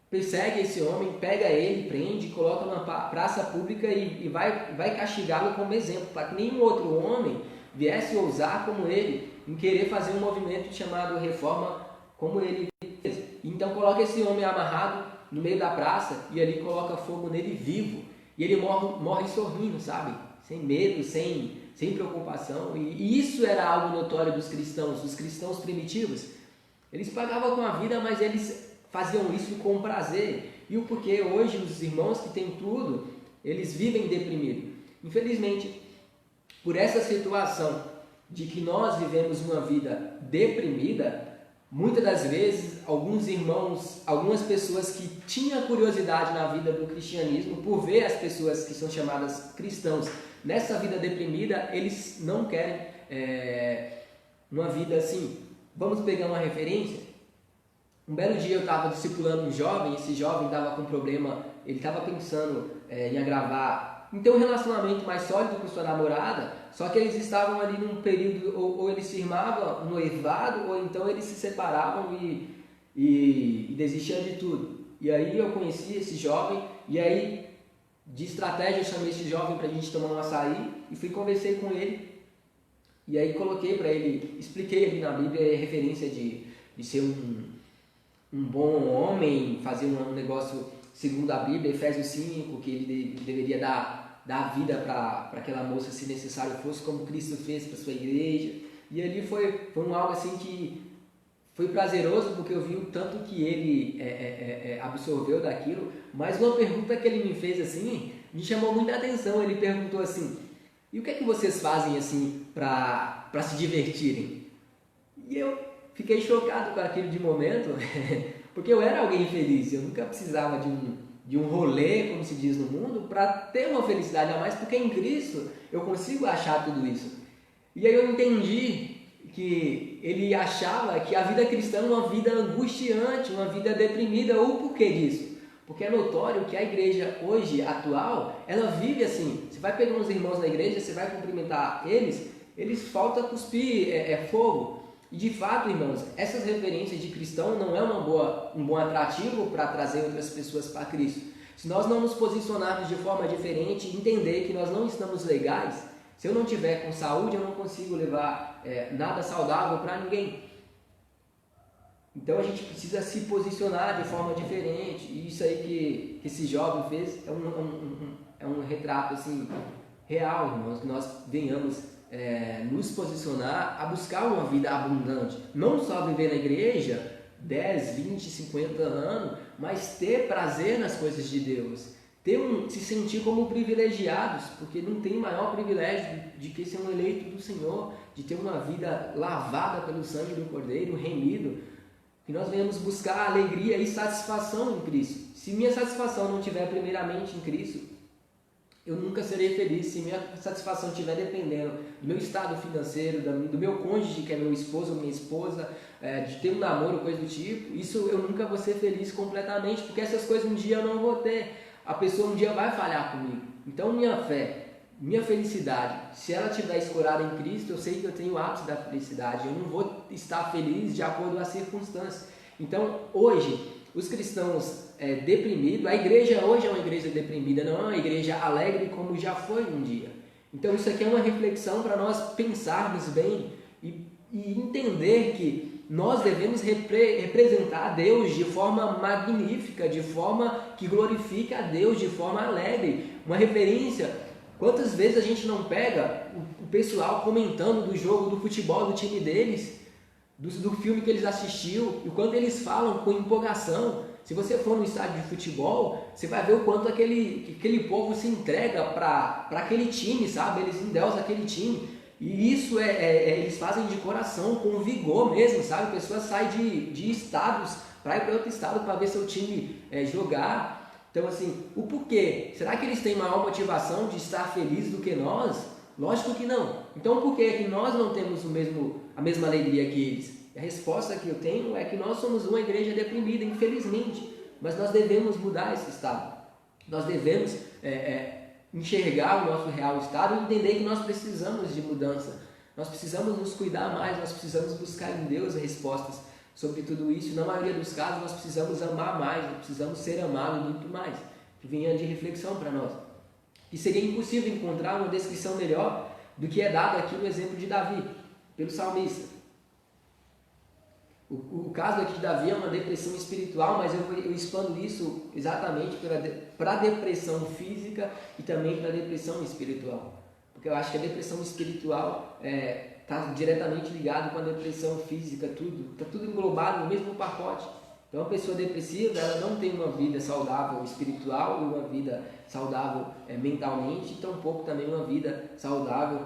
persegue esse homem, pega ele, prende, coloca numa praça pública e vai castigá-lo como exemplo, para que nenhum outro homem viesse ousar como ele, em querer fazer um movimento chamado reforma como ele fez. Então coloca esse homem amarrado no meio da praça e ali coloca fogo nele vivo, e ele morre sorrindo, sabe? Sem medo, sem preocupação, e isso era algo notório dos cristãos primitivos. Eles pagavam com a vida, mas eles faziam isso com prazer. E o porquê hoje os irmãos que têm tudo, eles vivem deprimidos. Infelizmente, por essa situação de que nós vivemos uma vida deprimida, muitas das vezes alguns irmãos, algumas pessoas que tinham curiosidade na vida do cristianismo, por ver as pessoas que são chamadas cristãos nessa vida deprimida, eles não querem uma vida assim. Vamos pegar uma referência. Um belo dia eu estava discipulando um jovem, esse jovem estava com problema, ele estava pensando em agravar, em ter um relacionamento mais sólido com sua namorada, só que eles estavam ali num período, ou eles firmavam um noivado, ou então eles se separavam e desistiam de tudo. E aí eu conheci esse jovem, e aí de estratégia eu chamei esse jovem para a gente tomar um açaí, e fui conversei com ele, e aí coloquei para ele, expliquei ali na Bíblia a referência de ser um bom homem, fazer um negócio segundo a Bíblia, Efésios 5, que ele deveria dar a vida para aquela moça, se necessário fosse, como Cristo fez para a sua igreja. E ali foi algo assim que foi prazeroso, porque eu vi o tanto que ele absorveu daquilo. Mas uma pergunta que ele me fez assim, me chamou muita atenção. Ele perguntou assim: e o que é que vocês fazem assim para se divertirem? E eu fiquei chocado com aquilo de momento, porque eu era alguém feliz, eu nunca precisava de um rolê, como se diz no mundo, para ter uma felicidade a mais, porque em Cristo eu consigo achar tudo isso. E aí eu entendi que ele achava que a vida cristã era uma vida angustiante, uma vida deprimida. O porquê disso? Porque é notório que a igreja hoje, atual, ela vive assim. Você vai pegar uns irmãos na igreja, você vai cumprimentar eles falta cuspir fogo. E de fato, irmãos, essas referências de cristão não é um bom atrativo para trazer outras pessoas para Cristo. Se nós não nos posicionarmos de forma diferente, entender que nós não estamos legais, se eu não tiver com saúde, eu não consigo levar nada saudável para ninguém. Então a gente precisa se posicionar de forma diferente. E isso aí que esse jovem fez é um retrato assim, real, irmãos, que nós venhamos nos posicionar a buscar uma vida abundante, não só viver na igreja 10, 20, 50 anos, mas ter prazer nas coisas de Deus, se sentir como privilegiados, porque não tem maior privilégio de que ser um eleito do Senhor, de ter uma vida lavada pelo sangue do Cordeiro, remido, que nós venhamos buscar alegria e satisfação em Cristo. Se minha satisfação não estiver primeiramente em Cristo, eu nunca serei feliz. Se minha satisfação estiver dependendo do meu estado financeiro, do meu cônjuge, que é meu esposo ou minha esposa, de ter um namoro, coisa do tipo, isso eu nunca vou ser feliz completamente, porque essas coisas um dia eu não vou ter. A pessoa um dia vai falhar comigo. Então minha fé, minha felicidade, se ela estiver escorada em Cristo, eu sei que eu tenho o ápice da felicidade. Eu não vou estar feliz de acordo com as circunstâncias. Então hoje, os cristãos deprimidos, a igreja hoje é uma igreja deprimida, não é uma igreja alegre como já foi um dia. Então isso aqui é uma reflexão para nós pensarmos bem e entender que nós devemos representar a Deus de forma magnífica, de forma que glorifique a Deus, de forma alegre. Uma referência, quantas vezes a gente não pega o pessoal comentando do jogo, do futebol, do time deles, do filme que eles assistiram, e o quanto eles falam com empolgação. Se você for no estádio de futebol, você vai ver o quanto aquele povo se entrega para aquele time, sabe? Eles endeusam aquele time. E isso eles fazem de coração, com vigor mesmo, sabe? Pessoas saem de estados para ir para outro estado para ver seu time jogar. Então, assim, o porquê? Será que eles têm maior motivação de estar felizes do que nós? Lógico que não. Então, por que nós não temos a mesma alegria que eles? A resposta que eu tenho é que nós somos uma igreja deprimida, infelizmente. Mas nós devemos mudar esse estado. Nós devemos enxergar o nosso real estado e entender que nós precisamos de mudança. Nós precisamos nos cuidar mais, nós precisamos buscar em Deus respostas sobre tudo isso. Na maioria dos casos, nós precisamos amar mais, nós precisamos ser amados muito mais. Que venha de reflexão para nós. E seria impossível encontrar uma descrição melhor do que é dado aqui no exemplo de Davi, pelo salmista. O caso aqui de Davi é uma depressão espiritual, mas eu expando isso exatamente para a depressão física e também para a depressão espiritual. Porque eu acho que a depressão espiritual está diretamente ligada com a depressão física, está tudo englobado no mesmo pacote. Então, a pessoa depressiva, ela não tem uma vida saudável espiritual e uma vida saudável mentalmente, e tampouco também uma vida saudável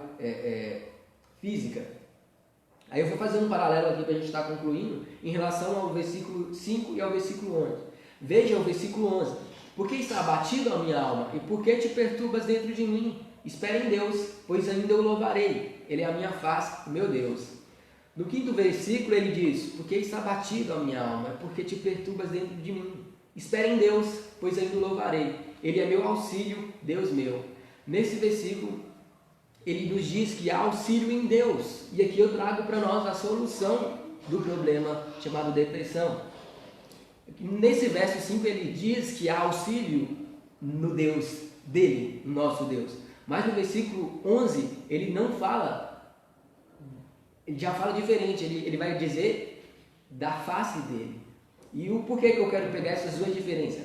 física. Aí eu vou fazer um paralelo aqui para a gente estar concluindo em relação ao versículo 5 e ao versículo 11. Veja o versículo 11. Por que está abatido a minha alma? E por que te perturbas dentro de mim? Espere em Deus, pois ainda o louvarei. Ele é a minha face, meu Deus. No 5º versículo ele diz: por que está abatido a minha alma? É porque te perturbas dentro de mim. Espere em Deus, pois ainda o louvarei. Ele é meu auxílio, Deus meu. Nesse versículo ele nos diz que há auxílio em Deus. E aqui eu trago para nós a solução do problema chamado depressão. Nesse verso 5 ele diz que há auxílio no Deus dele, no nosso Deus. Mas no versículo 11 ele não fala, ele já fala diferente, ele vai dizer da face dele. E o porquê que eu quero pegar essas duas diferenças?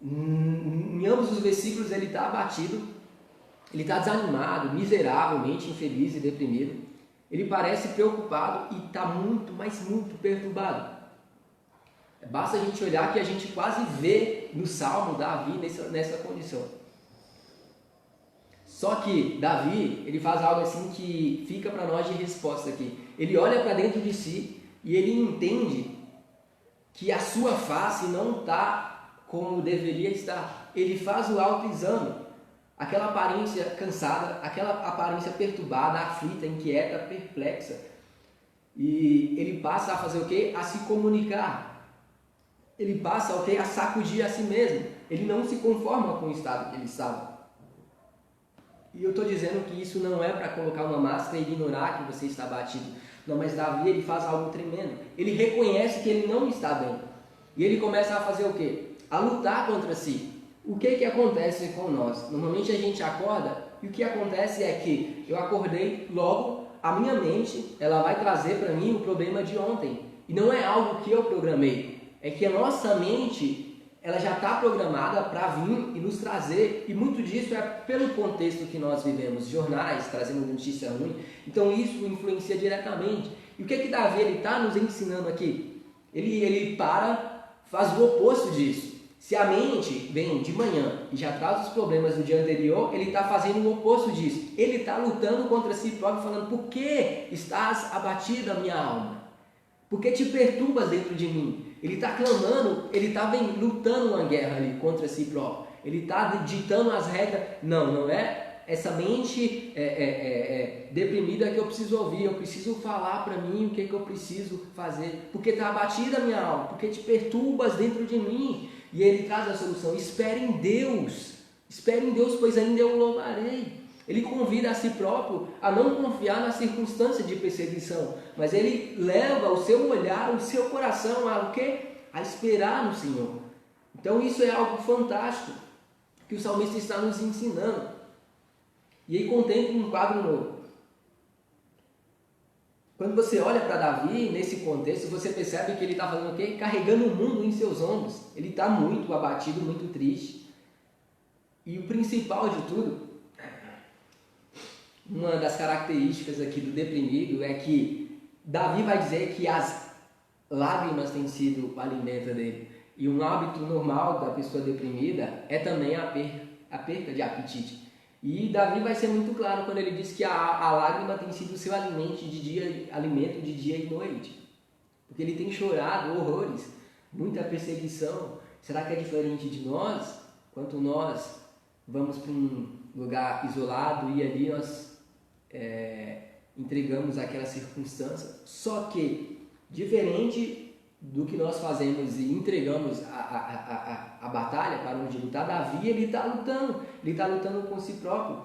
Em ambos os versículos ele está abatido, ele está desanimado, miseravelmente infeliz e deprimido. Ele parece preocupado e está muito, mas muito perturbado. Basta a gente olhar que a gente quase vê no Salmo Davi nessa condição. Só que Davi, ele faz algo assim que fica para nós de resposta aqui. Ele olha para dentro de si e ele entende que a sua face não está como deveria estar. Ele faz o autoexame. Aquela aparência cansada, aquela aparência perturbada, aflita, inquieta, perplexa. E ele passa a fazer o quê? A se comunicar. Ele passa o quê? A sacudir a si mesmo. Ele não se conforma com o estado que ele estava. E eu estou dizendo que isso não é para colocar uma máscara e ignorar que você está abatido. Não, mas Davi ele faz algo tremendo. Ele reconhece que ele não está bem. E ele começa a fazer o quê? A lutar contra si. O que acontece com nós? Normalmente a gente acorda e o que acontece é que eu acordei logo, a minha mente ela vai trazer para mim o problema de ontem. E não é algo que eu programei. É que a nossa mente ela já está programada para vir e nos trazer. E muito disso é pelo contexto que nós vivemos. Jornais trazendo notícia ruim. Então isso influencia diretamente. E o que Davi está nos ensinando aqui? Ele faz o oposto disso. Se a mente vem de manhã e já traz os problemas do dia anterior, ele está fazendo o oposto disso. Ele está lutando contra si próprio, falando: por que estás abatido a minha alma? Por que te perturbas dentro de mim? Ele está clamando, ele está lutando uma guerra ali contra si próprio. Ele está ditando as regras. Não é essa mente deprimida que eu preciso ouvir, eu preciso falar para mim o que eu preciso fazer, porque está abatida a minha alma, porque te perturbas dentro de mim. E ele traz a solução: espere em Deus, pois ainda eu o louvarei. Ele convida a si próprio a não confiar na circunstância de perseguição, mas ele leva o seu olhar, o seu coração a o quê? A esperar no Senhor. Então isso é algo fantástico que o salmista está nos ensinando. E aí contempla um quadro novo. Quando você olha para Davi, nesse contexto, você percebe que ele está fazendo o quê? Carregando o mundo em seus ombros. Ele está muito abatido, muito triste. E o principal de tudo, uma das características aqui do deprimido é que Davi vai dizer que as lágrimas têm sido o alimento dele. E um hábito normal da pessoa deprimida é também a perda de apetite. E Davi vai ser muito claro quando ele diz que a lágrima tem sido o seu alimento de dia e noite. Porque ele tem chorado horrores, muita perseguição. Será que é diferente de nós? Quando nós vamos para um lugar isolado e ali nós entregamos aquela circunstância. Só que, diferente do que nós fazemos e entregamos a batalha para onde lutar, Davi, ele está lutando com si próprio.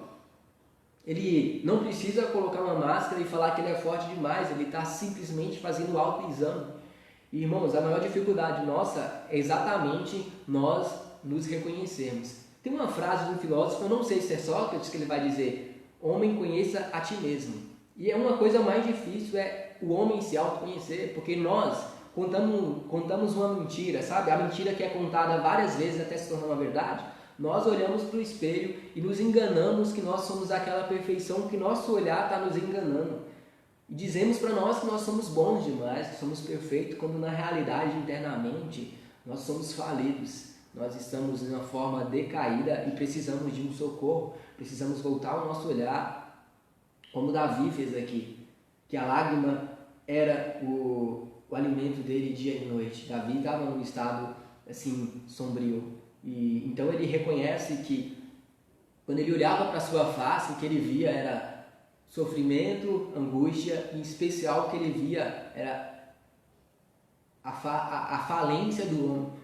Ele não precisa colocar uma máscara e falar que ele é forte demais, ele está simplesmente fazendo autoexame. E, irmãos, a maior dificuldade nossa é exatamente nós nos reconhecermos. Tem uma frase de um filósofo, eu não sei se é Sócrates, que ele vai dizer: homem, conheça a ti mesmo. E é uma coisa mais difícil, é o homem se autoconhecer, porque nós contamos uma mentira, sabe? A mentira que é contada várias vezes até se tornar uma verdade. Nós olhamos para o espelho e nos enganamos que nós somos aquela perfeição, que nosso olhar está nos enganando. E dizemos para nós que nós somos bons demais, que somos perfeitos, quando na realidade, internamente, nós somos falidos. Nós estamos em uma forma decaída e precisamos de um socorro, precisamos voltar o nosso olhar, como Davi fez aqui, que a lágrima era o alimento dele dia e noite. Davi estava num estado assim sombrio, e então ele reconhece que quando ele olhava para a sua face, o que ele via era sofrimento, angústia, e em especial o que ele via era a falência do homem.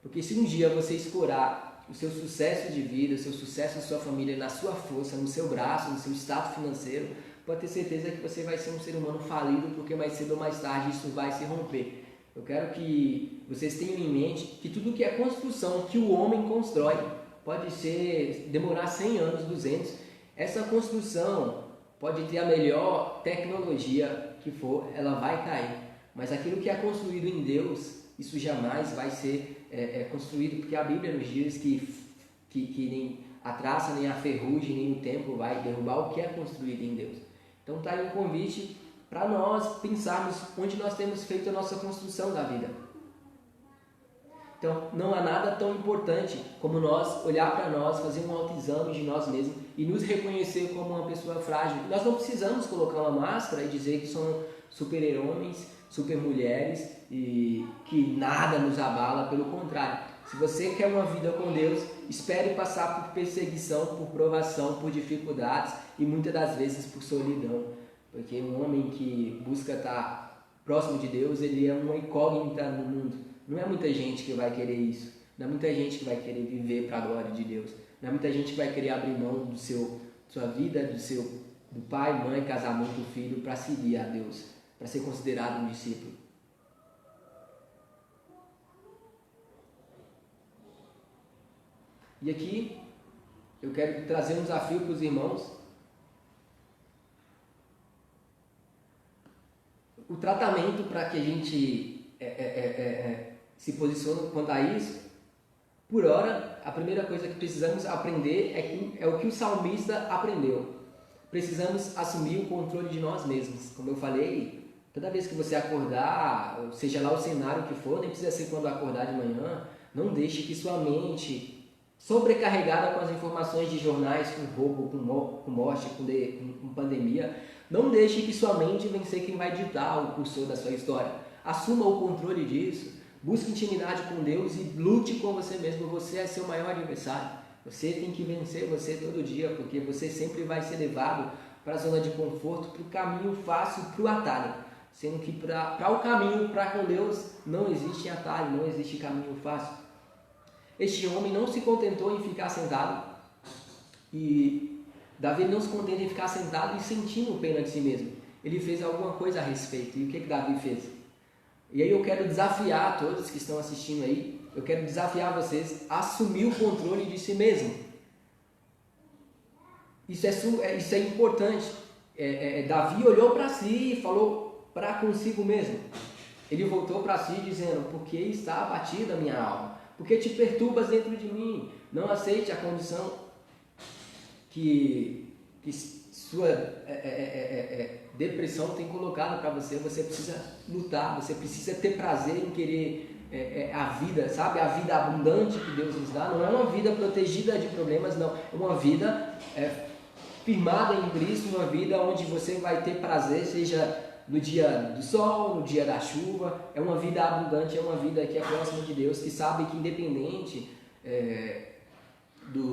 Porque se um dia você escorar o seu sucesso de vida, o seu sucesso na sua família, na sua força, no seu braço, no seu status financeiro, pode ter certeza que você vai ser um ser humano falido, porque mais cedo ou mais tarde isso vai se romper. Eu quero que vocês tenham em mente que tudo que é construção que o homem constrói, pode demorar 100 anos, 200, essa construção pode ter a melhor tecnologia que for, ela vai cair. Mas aquilo que é construído em Deus, isso jamais vai ser construído, porque a Bíblia nos diz que nem a traça, nem a ferrugem, nem o tempo vai derrubar o que é construído em Deus. Então está aí um convite para nós pensarmos onde nós temos feito a nossa construção da vida. Então não há nada tão importante como nós olhar para nós, fazer um autoexame de nós mesmos e nos reconhecer como uma pessoa frágil. Nós não precisamos colocar uma máscara e dizer que somos super-homens, super-mulheres e que nada nos abala. Pelo contrário, se você quer uma vida com Deus, espere passar por perseguição, por provação, por dificuldades e muitas das vezes por solidão, porque um homem que busca estar próximo de Deus, ele é uma incógnita no mundo. Não é muita gente que vai querer isso, não é muita gente que vai querer viver para a glória de Deus, não é muita gente que vai querer abrir mão sua vida, do pai, mãe, casamento, filho, para seguir a Deus, para ser considerado um discípulo. E aqui eu quero trazer um desafio para os irmãos. O tratamento para que a gente se posicione quanto a isso, por hora, a primeira coisa que precisamos aprender é o que o salmista aprendeu. Precisamos assumir o controle de nós mesmos. Como eu falei, toda vez que você acordar, seja lá o cenário que for, nem precisa ser quando acordar de manhã, não deixe que sua mente, sobrecarregada com as informações de jornais, com roubo, com morte, com pandemia, não deixe que sua mente vencer quem vai ditar o cursor da sua história. Assuma o controle disso, busque intimidade com Deus e lute com você mesmo. Você é seu maior adversário. Você tem que vencer você todo dia, porque você sempre vai ser levado para a zona de conforto, para o caminho fácil, para o atalho. Sendo que para o caminho, para com Deus, não existe atalho, não existe caminho fácil. Este homem não se contentou em ficar sentado, e Davi não se contenta em ficar sentado e sentindo pena de si mesmo. Ele fez alguma coisa a respeito. E o que Davi fez? E aí eu quero desafiar todos que estão assistindo aí, eu quero desafiar vocês a assumir o controle de si mesmo. Isso é importante. Davi olhou para si e falou para consigo mesmo. Ele voltou para si dizendo: por que está abatida a minha alma? Por que te perturbas dentro de mim? Não aceite a condição que sua depressão tem colocado para você. Você precisa lutar, você precisa ter prazer em querer a vida, sabe? A vida abundante que Deus nos dá. Não é uma vida protegida de problemas, não. É uma vida firmada em Cristo, uma vida onde você vai ter prazer, seja no dia do sol, no dia da chuva. É uma vida abundante, é uma vida que é próxima de Deus, que sabe que independente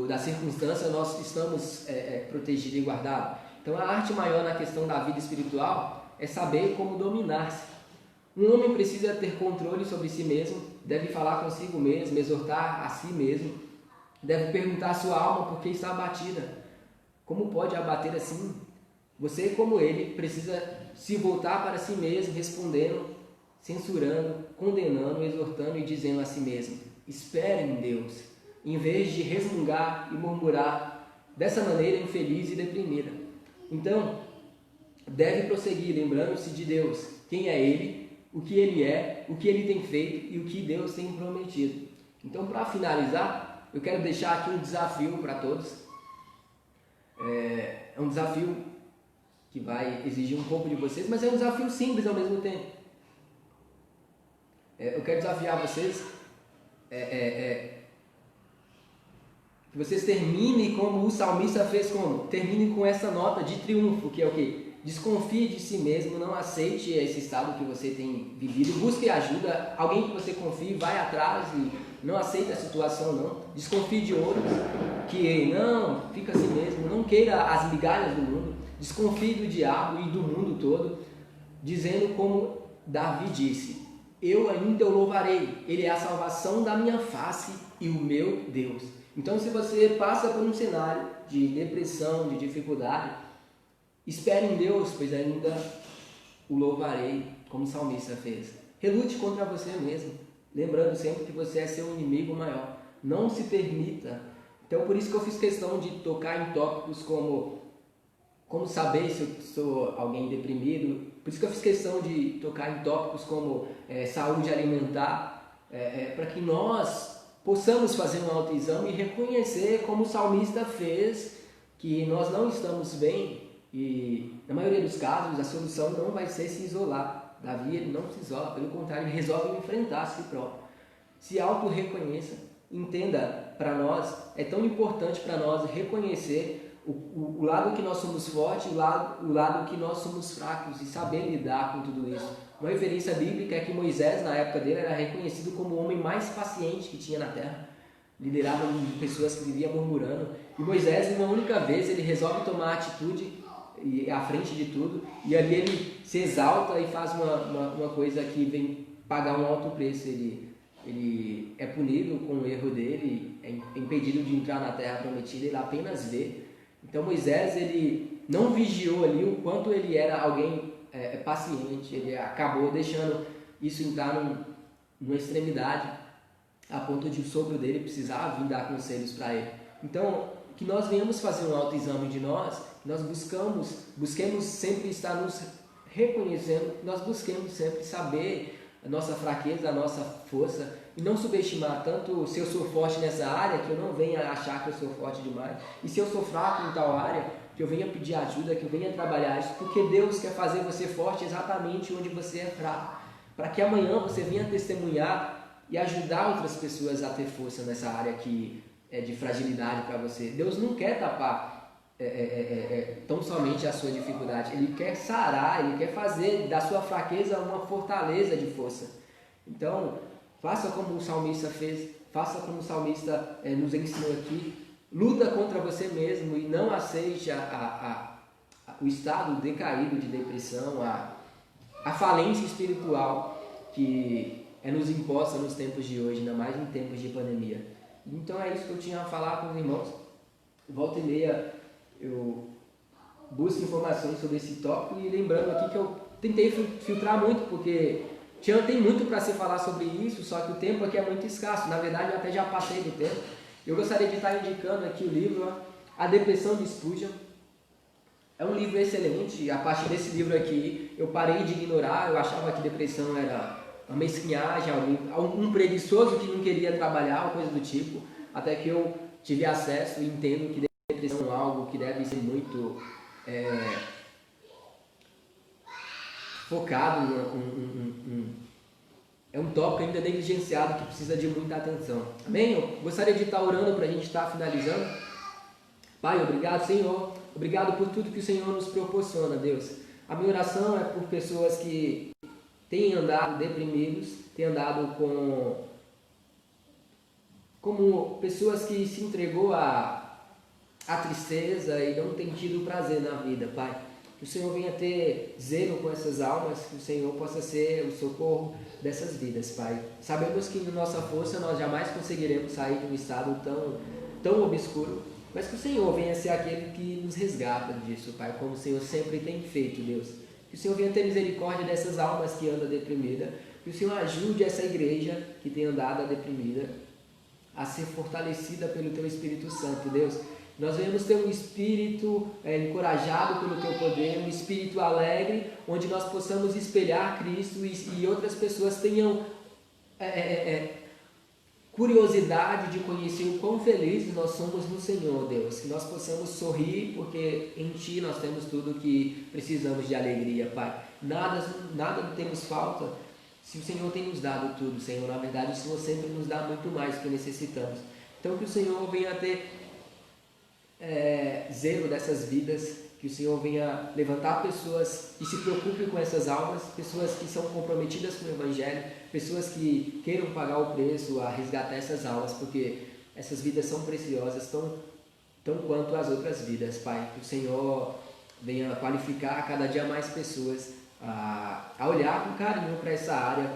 da circunstância, nós estamos protegidos e guardados. Então a arte maior na questão da vida espiritual é saber como dominar-se. Um homem precisa ter controle sobre si mesmo, deve falar consigo mesmo, exortar a si mesmo, deve perguntar à sua alma por que está abatida. Como pode abater assim? Você, como ele, precisa se voltar para si mesmo, respondendo, censurando, condenando, exortando e dizendo a si mesmo: espere em Deus, em vez de resmungar e murmurar dessa maneira infeliz e deprimida. Então, deve prosseguir lembrando-se de Deus, quem é Ele, o que Ele é, o que Ele tem feito e o que Deus tem prometido. Então, para finalizar, eu quero deixar aqui um desafio para todos. É um desafio que vai exigir um pouco de vocês, mas é um desafio simples ao mesmo tempo. Eu quero desafiar vocês que vocês terminem como o salmista fez, terminem com essa nota de triunfo, que é o quê? Desconfie de si mesmo, não aceite esse estado que você tem vivido, busque ajuda, alguém que você confie, vai atrás e não aceite a situação, não. Desconfie de outros, que não, fica assim mesmo, não queira as migalhas do mundo, desconfie do diabo e do mundo todo, dizendo como Davi disse: eu ainda o louvarei, ele é a salvação da minha face e o meu Deus. Então, se você passa por um cenário de depressão, de dificuldade, espere em Deus, pois ainda o louvarei, como o salmista fez. Relute contra você mesmo, lembrando sempre que você é seu inimigo maior. Não se permita. Então, por isso que eu fiz questão de tocar em tópicos como saber se eu sou alguém deprimido. Por isso que eu fiz questão de tocar em tópicos como saúde alimentar, para que nós possamos fazer um autoexame e reconhecer, como o salmista fez, que nós não estamos bem. E na maioria dos casos a solução não vai ser se isolar. Davi, ele não se isola, pelo contrário, ele resolve enfrentar a si próprio. Se auto-reconheça, entenda, para nós, é tão importante para nós reconhecer o lado que nós somos fortes, o lado que nós somos fracos, e saber lidar com tudo isso. Uma referência bíblica é que Moisés, na época dele, era reconhecido como o homem mais paciente que tinha na terra, liderado por pessoas que viviam murmurando. E Moisés, uma única vez, ele resolve tomar atitude à frente de tudo, e ali ele se exalta e faz uma coisa que vem pagar um alto preço. Ele é punido com o erro dele, é impedido de entrar na terra prometida, ele apenas vê. Então Moisés, ele não vigiou ali o quanto ele era alguém paciente, ele acabou deixando isso entrar numa extremidade, a ponto de o sogro dele precisar vir dar conselhos para ele. Então, que nós venhamos fazer um autoexame de nós, nós busquemos sempre estar nos reconhecendo, nós busquemos sempre saber a nossa fraqueza, a nossa força, e não subestimar tanto se eu sou forte nessa área, que eu não venha achar que eu sou forte demais, e se eu sou fraco em tal área, que eu venha pedir ajuda, que eu venha trabalhar isso, porque Deus quer fazer você forte exatamente onde você é fraco, para que amanhã você venha testemunhar e ajudar outras pessoas a ter força nessa área que é de fragilidade para você. Deus não quer tapar tão somente a sua dificuldade, Ele quer sarar, Ele quer fazer da sua fraqueza uma fortaleza de força. Então, faça como o salmista fez, faça como o salmista nos ensinou aqui, luta contra você mesmo e não aceite o estado decaído de depressão, a falência espiritual que é nos imposta nos tempos de hoje, ainda mais em tempos de pandemia. Então é isso que eu tinha a falar com os irmãos. Volta e meia eu busco informações sobre esse tópico e lembrando aqui que eu tentei filtrar muito, porque tem muito para se falar sobre isso, só que o tempo aqui é muito escasso. Na verdade, eu até já passei do tempo. Eu gostaria de estar indicando aqui o livro A Depressão de Spurgeon. É um livro excelente. A partir desse livro aqui, eu parei de ignorar. Eu achava que depressão era uma mesquinhagem, um preguiçoso que não queria trabalhar, ou coisa do tipo, até que eu tive acesso e entendo que depressão é algo que deve ser muito focado, é um tópico ainda negligenciado que precisa de muita atenção. Amém? Eu gostaria de estar orando para a gente estar finalizando. Pai, obrigado, Senhor. Obrigado por tudo que o Senhor nos proporciona, Deus. A minha oração é por pessoas que têm andado deprimidos, têm andado como pessoas que se entregou à tristeza e não tem tido prazer na vida, Pai. Que o Senhor venha ter zelo com essas almas, que o Senhor possa ser o socorro dessas vidas, Pai. Sabemos que em nossa força nós jamais conseguiremos sair de um estado tão obscuro, mas que o Senhor venha ser aquele que nos resgata disso, Pai, como o Senhor sempre tem feito, Deus. Que o Senhor venha ter misericórdia dessas almas que andam deprimidas, que o Senhor ajude essa igreja que tem andado deprimida a ser fortalecida pelo Teu Espírito Santo, Deus. Nós venhamos ter um espírito encorajado pelo Teu poder, um espírito alegre, onde nós possamos espelhar Cristo e outras pessoas tenham curiosidade de conhecer o quão felizes nós somos no Senhor, Deus. Que nós possamos sorrir, porque em Ti nós temos tudo que precisamos de alegria, Pai. Nada temos falta, se o Senhor tem nos dado tudo, Senhor. Na verdade, o Senhor sempre nos dá muito mais do que necessitamos. Então, que o Senhor venha ter zelo dessas vidas, que o Senhor venha levantar pessoas que se preocupem com essas almas, pessoas que são comprometidas com o Evangelho, pessoas que queiram pagar o preço a resgatar essas almas, porque essas vidas são preciosas, tão quanto as outras vidas, Pai. Que o Senhor venha qualificar cada dia mais pessoas a olhar com carinho para essa área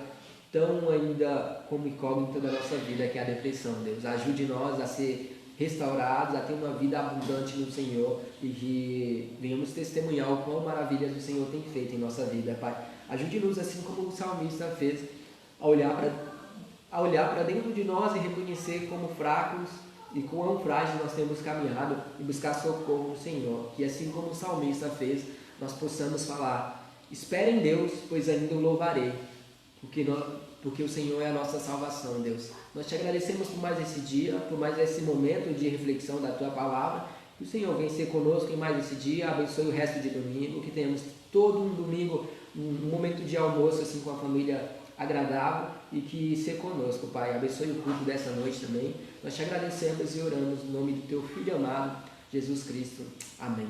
tão ainda como incógnita da nossa vida, que é a depressão, Deus. Ajude nós a ser restaurados, a ter uma vida abundante no Senhor e que venhamos testemunhar o quão maravilhas o Senhor tem feito em nossa vida, Pai. Ajude-nos, assim como o salmista fez, a olhar para dentro de nós e reconhecer como fracos e quão frágil nós temos caminhado e buscar socorro no Senhor. Que assim como o salmista fez, nós possamos falar: espere em Deus, pois ainda o louvarei, porque o Senhor é a nossa salvação, Deus. Nós te agradecemos por mais esse dia, por mais esse momento de reflexão da Tua Palavra. Que o Senhor venha ser conosco em mais esse dia, abençoe o resto de domingo, que tenhamos todo um domingo, um momento de almoço assim com a família agradável e que ser conosco, Pai. Abençoe o culto dessa noite também. Nós te agradecemos e oramos no nome do Teu Filho amado, Jesus Cristo. Amém.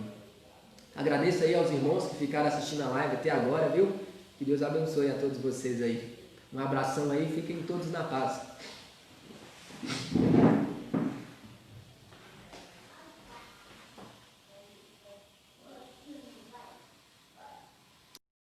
Agradeço aí aos irmãos que ficaram assistindo a live até agora, viu? Que Deus abençoe a todos vocês aí. Um abração aí, fiquem todos na paz.